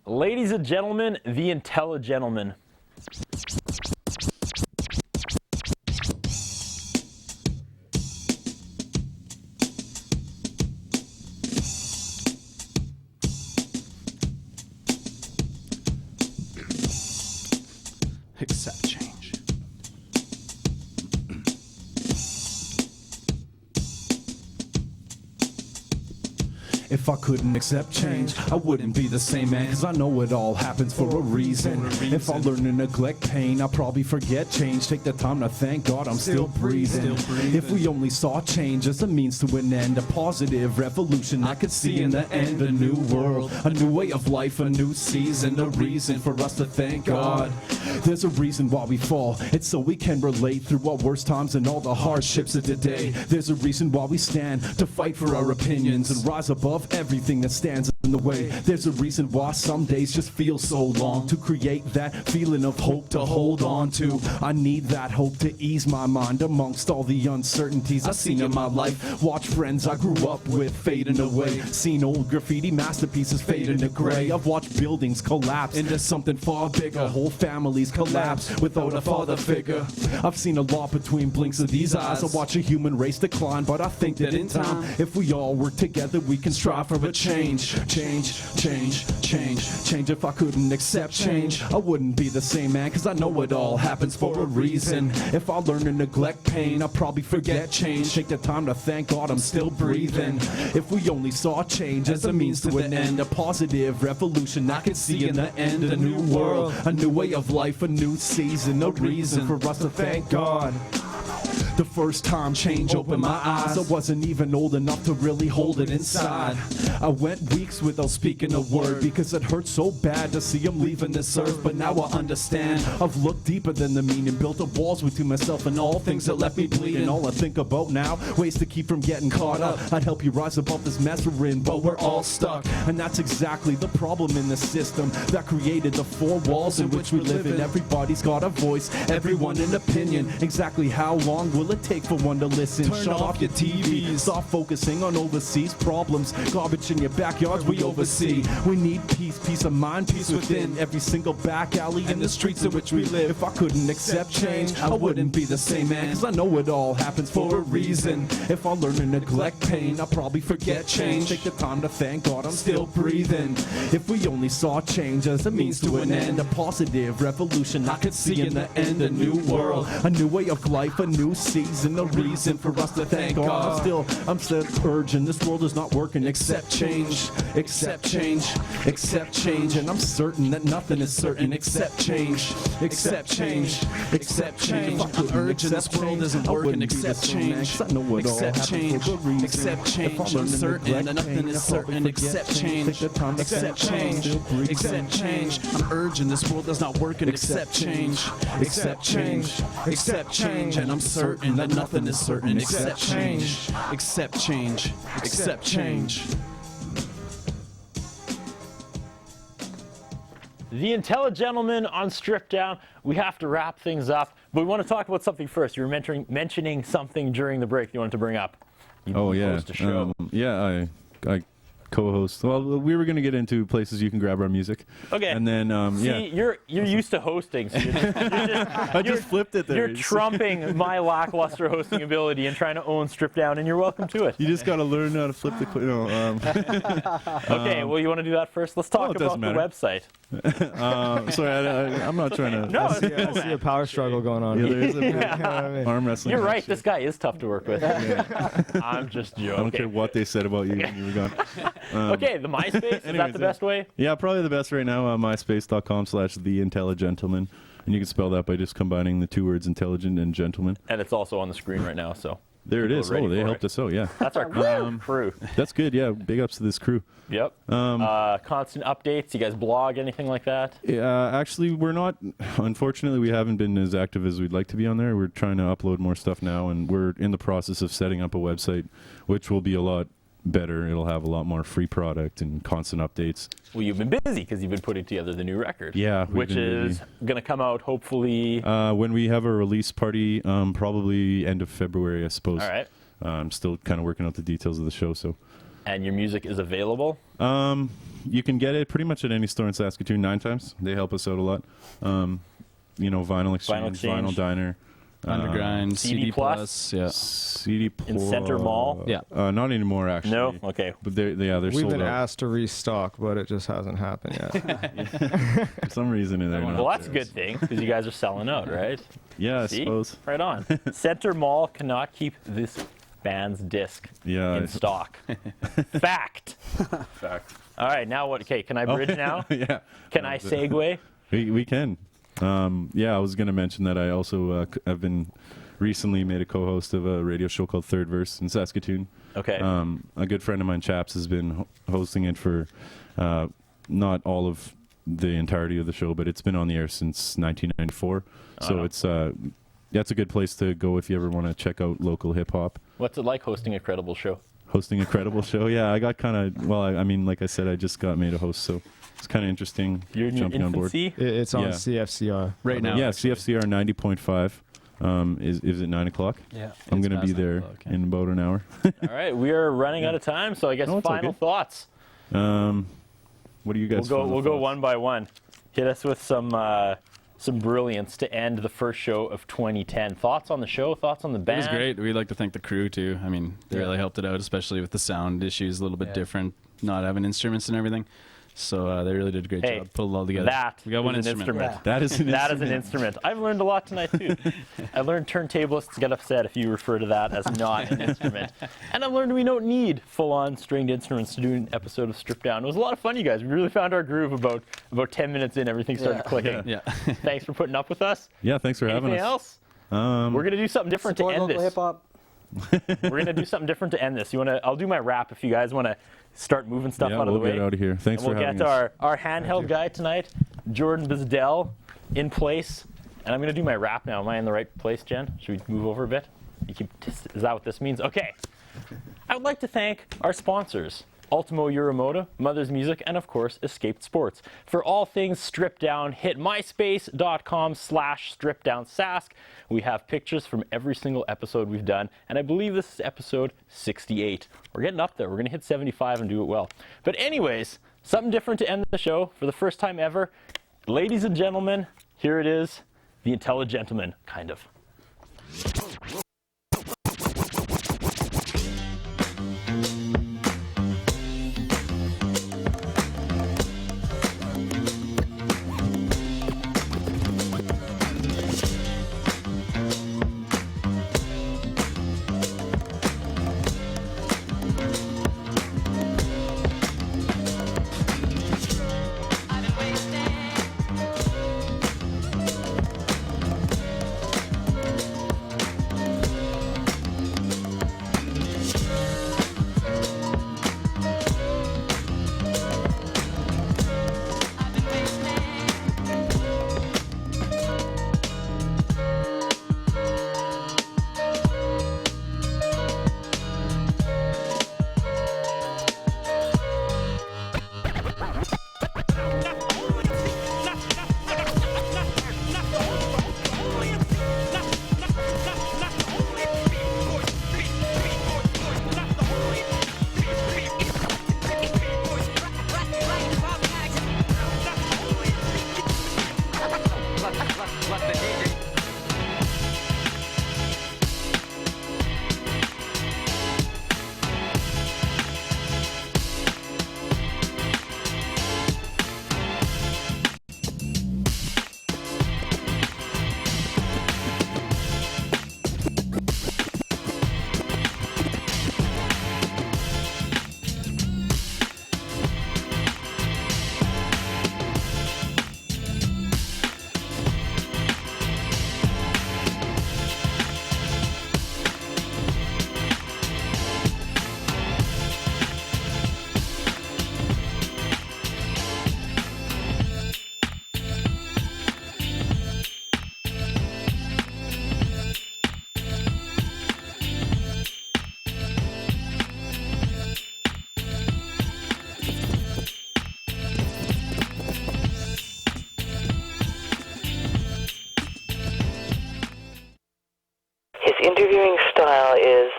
Ladies and gentlemen, the Intelligentlemen. Accept change. If I couldn't accept change, I wouldn't be the same man, cause I know it all happens for a reason. If I learn to neglect pain, I'll probably forget change. Take the time to thank God I'm still breathing. If we only saw change as a means to an end, a positive revolution I could see in the end. A new world, a new way of life, a new season, a reason for us to thank God. There's a reason why we fall, it's so we can relate through our worst times and all the hardships of today. There's a reason why we stand to fight for our opinions and rise above everything that stands in the way. There's a reason why some days just feel so long, to create that feeling of hope to hold on to. I need that hope to ease my mind amongst all the uncertainties I've seen in my life. Watch friends I grew up with fading away, seen old graffiti masterpieces fade into gray. I've watched buildings collapse into something far bigger, whole families collapse without a father figure. I've seen a lot between blinks of these eyes. I watch a human race decline, but I think that in time, if we all work together, we can strive for a change. Change. If I couldn't accept change, I wouldn't be the same man, cause I know it all happens for a reason. If I learn to neglect pain, I'll probably forget change. Take the time to thank God I'm still breathing. If we only saw change as a means to an end, a positive revolution I could see in the end. A new world, a new way of life, a new season, a reason for us to thank God. The first time change opened my eyes, I wasn't even old enough to really hold it inside. I went weeks without speaking a word because it hurt so bad to see him leaving this earth. But now I understand, I've looked deeper than the meaning, built up walls between myself and all things that left me bleeding. All I think about now, ways to keep from getting caught up. I'd help you rise above this mess we're in, but we're all stuck. And that's exactly the problem in the system that created the four walls in which we live in. Everybody's got a voice, everyone an opinion. Exactly how long will it take for one to listen? Turn off your TV, stop focusing on overseas problems. Garbage in your backyards we oversee. We need peace of mind, peace within every single back alley in the streets in which we live. If I couldn't accept change, I wouldn't be the same man, cause I know it all happens for a reason. If I learn to neglect pain, I'll probably forget change. Take the time to thank God I'm still breathing. If we only saw change as a means to an end, a positive revolution I could see in the end. A new world, a new way of life, a new season, a reason for us to thank God. I'm still urging, this world is not working. Accept change, accept change, accept change. And I'm certain that nothing is certain except change, accept change, accept change. I'm urging, this world isn't working. Accept change, accept change, accept change. I'm certain that nothing is certain except change, accept change, accept change. I'm urging, this world is not working. Accept change, accept change, accept change. And I'm certain that nothing is certain except change, accept change, accept change. The Intelligentlemen on Strip Down. We have to wrap things up, but we want to talk about something first. You were mentioning something during the break you wanted to bring up. You host a show. I co-host. Well, we were going to get into places you can grab our music. Okay. And then, you're used to hosting, so I just flipped it there. You're trumping my lackluster hosting ability and trying to own Strip Down, and you're welcome to it. You just got to learn how to flip the... Okay, well, you want to do that first? Let's talk about the website. Sorry, I'm not trying to. No, I see a power struggle going on. Yeah, there is a bit You know what I mean? arm wrestling. You're right. action. This guy is tough to work with. I'm just joking. I don't care what they said about you when you were gone. Okay, the MySpace, is that anyways, the best way? Yeah, probably the best right now. MySpace.com/theintelligentlemen, and you can spell that by just combining the two words intelligent and gentleman. And it's also on the screen right now, so. There it people is. are ready Oh, they for helped it. us out. Yeah. That's our crew. That's good. Yeah, big ups to this crew. Yep. Constant updates. You guys blog, anything like that? Actually, we're not. Unfortunately, we haven't been as active as we'd like to be on there. We're trying to upload more stuff now, and we're in the process of setting up a website, which will be a lot better. It'll have a lot more free product and constant updates. Well, you've been busy because you've been putting together the new record. Yeah, we've which been is busy. going to come out hopefully. When we have a release party, probably end of February, I suppose. All right. I'm still kind of working out the details of the show, so. And your music is available? You can get it pretty much at any store in Saskatoon 9 times. They help us out a lot. Vinyl Exchange, Vinyl Diner. Undergrind, CD Plus, yeah. CD Plus. In Center Mall? Yeah. Not anymore, actually. No? Okay. But they're We've sold been out. asked to restock, but it just hasn't happened yet. For some reason, they're not. Well, that's a good thing because you guys are selling out, right? Yeah, I See? suppose. Right on. Center Mall cannot keep this band's disc in stock. Fact. Fact. All right, now what? Okay, can I bridge now? Yeah. Can I segue? We can. Yeah, I was going to mention that I also have been recently made a co-host of a radio show called Third Verse in Saskatoon. Okay. A good friend of mine, Chaps, has been hosting it for not all of the entirety of the show, but it's been on the air since 1994. So it's that's a good place to go if you ever want to check out local hip hop. What's it like hosting a credible show? Hosting a credible show, yeah. I got kind of I mean, like I said, I just got made a host, so it's kind of interesting. You're in your jumping on board. infancy? It's on Yeah. CFCR Right now. Yeah, CFCR 90.5. Is it 9 o'clock? Yeah. I'm It's going to be past 9 there o'clock, yeah. in about an hour. All right, we are running out of time, so I guess No, it's all final good. thoughts. What do you guys? We'll go one by one. Hit us with some brilliance to end the first show of 2010. Thoughts on the show? Thoughts on the It band? was great. We'd like to thank the crew too. I mean, they really helped it out, especially with the sound issues, a little bit different, not having instruments and everything. So they really did a great Hey, job, put it all together. That we got one is an instrument. instrument. That is an That is instrument. an instrument. I've learned a lot tonight too. I learned turntablists get upset if you refer to that as not an instrument. And I've learned we don't need full-on stringed instruments to do an episode of Stripped Down. It was a lot of fun, you guys. We really found our groove about 10 minutes in. Everything started clicking. Yeah. Thanks for putting up with us. Yeah, thanks for having Anything us. else? We're gonna do something different to end this. hip-hop. We're gonna do something different to end this. I'll do my wrap if you guys wanna start moving stuff Yeah, out of we'll the way. get out of here. Thanks and for we'll having get us. our handheld guy tonight, Jordan Bizdell, in place. And I'm gonna do my wrap now. Am I in the right place, Jen? Should we move over a bit? Is that what this means? Okay. I would like to thank our sponsors, Ultimo Euromoda, Mother's Music, and of course, Escaped Sports. For all things Stripped Down, hit myspace.com/StripDownSask. We have pictures from every single episode we've done, and I believe this is episode 68. We're getting up there. We're going to hit 75 and do it well. But anyways, something different to end the show for the first time ever. Ladies and gentlemen, here it is, the Intelligentlemen, kind of.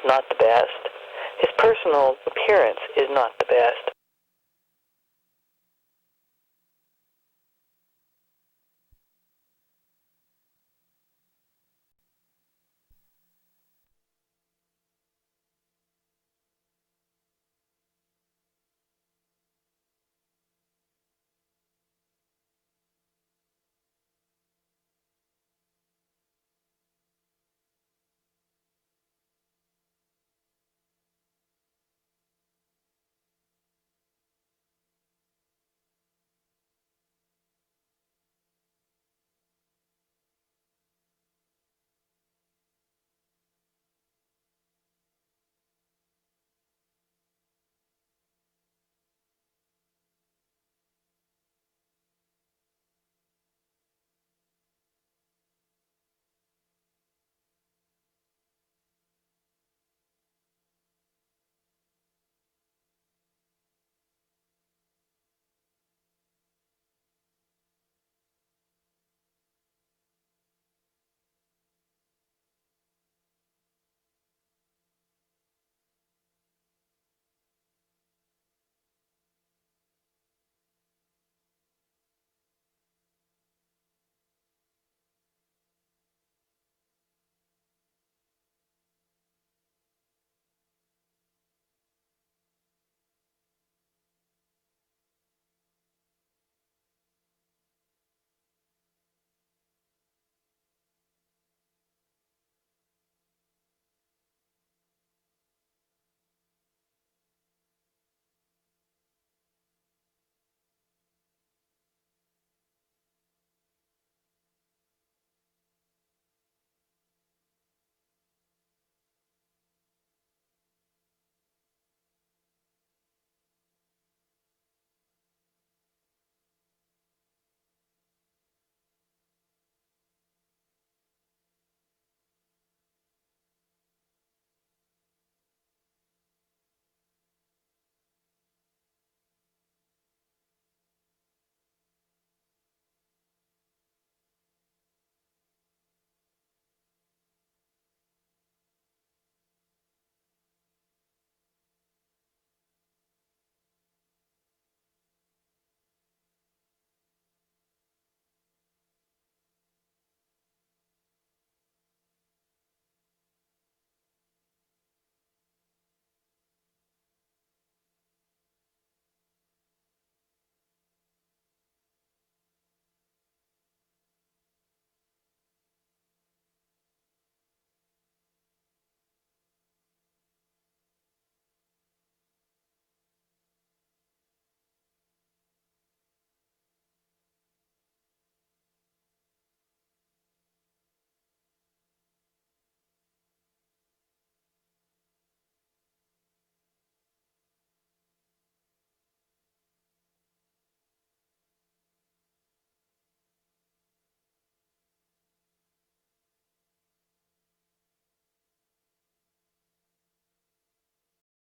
not the best. His personal appearance is not the best.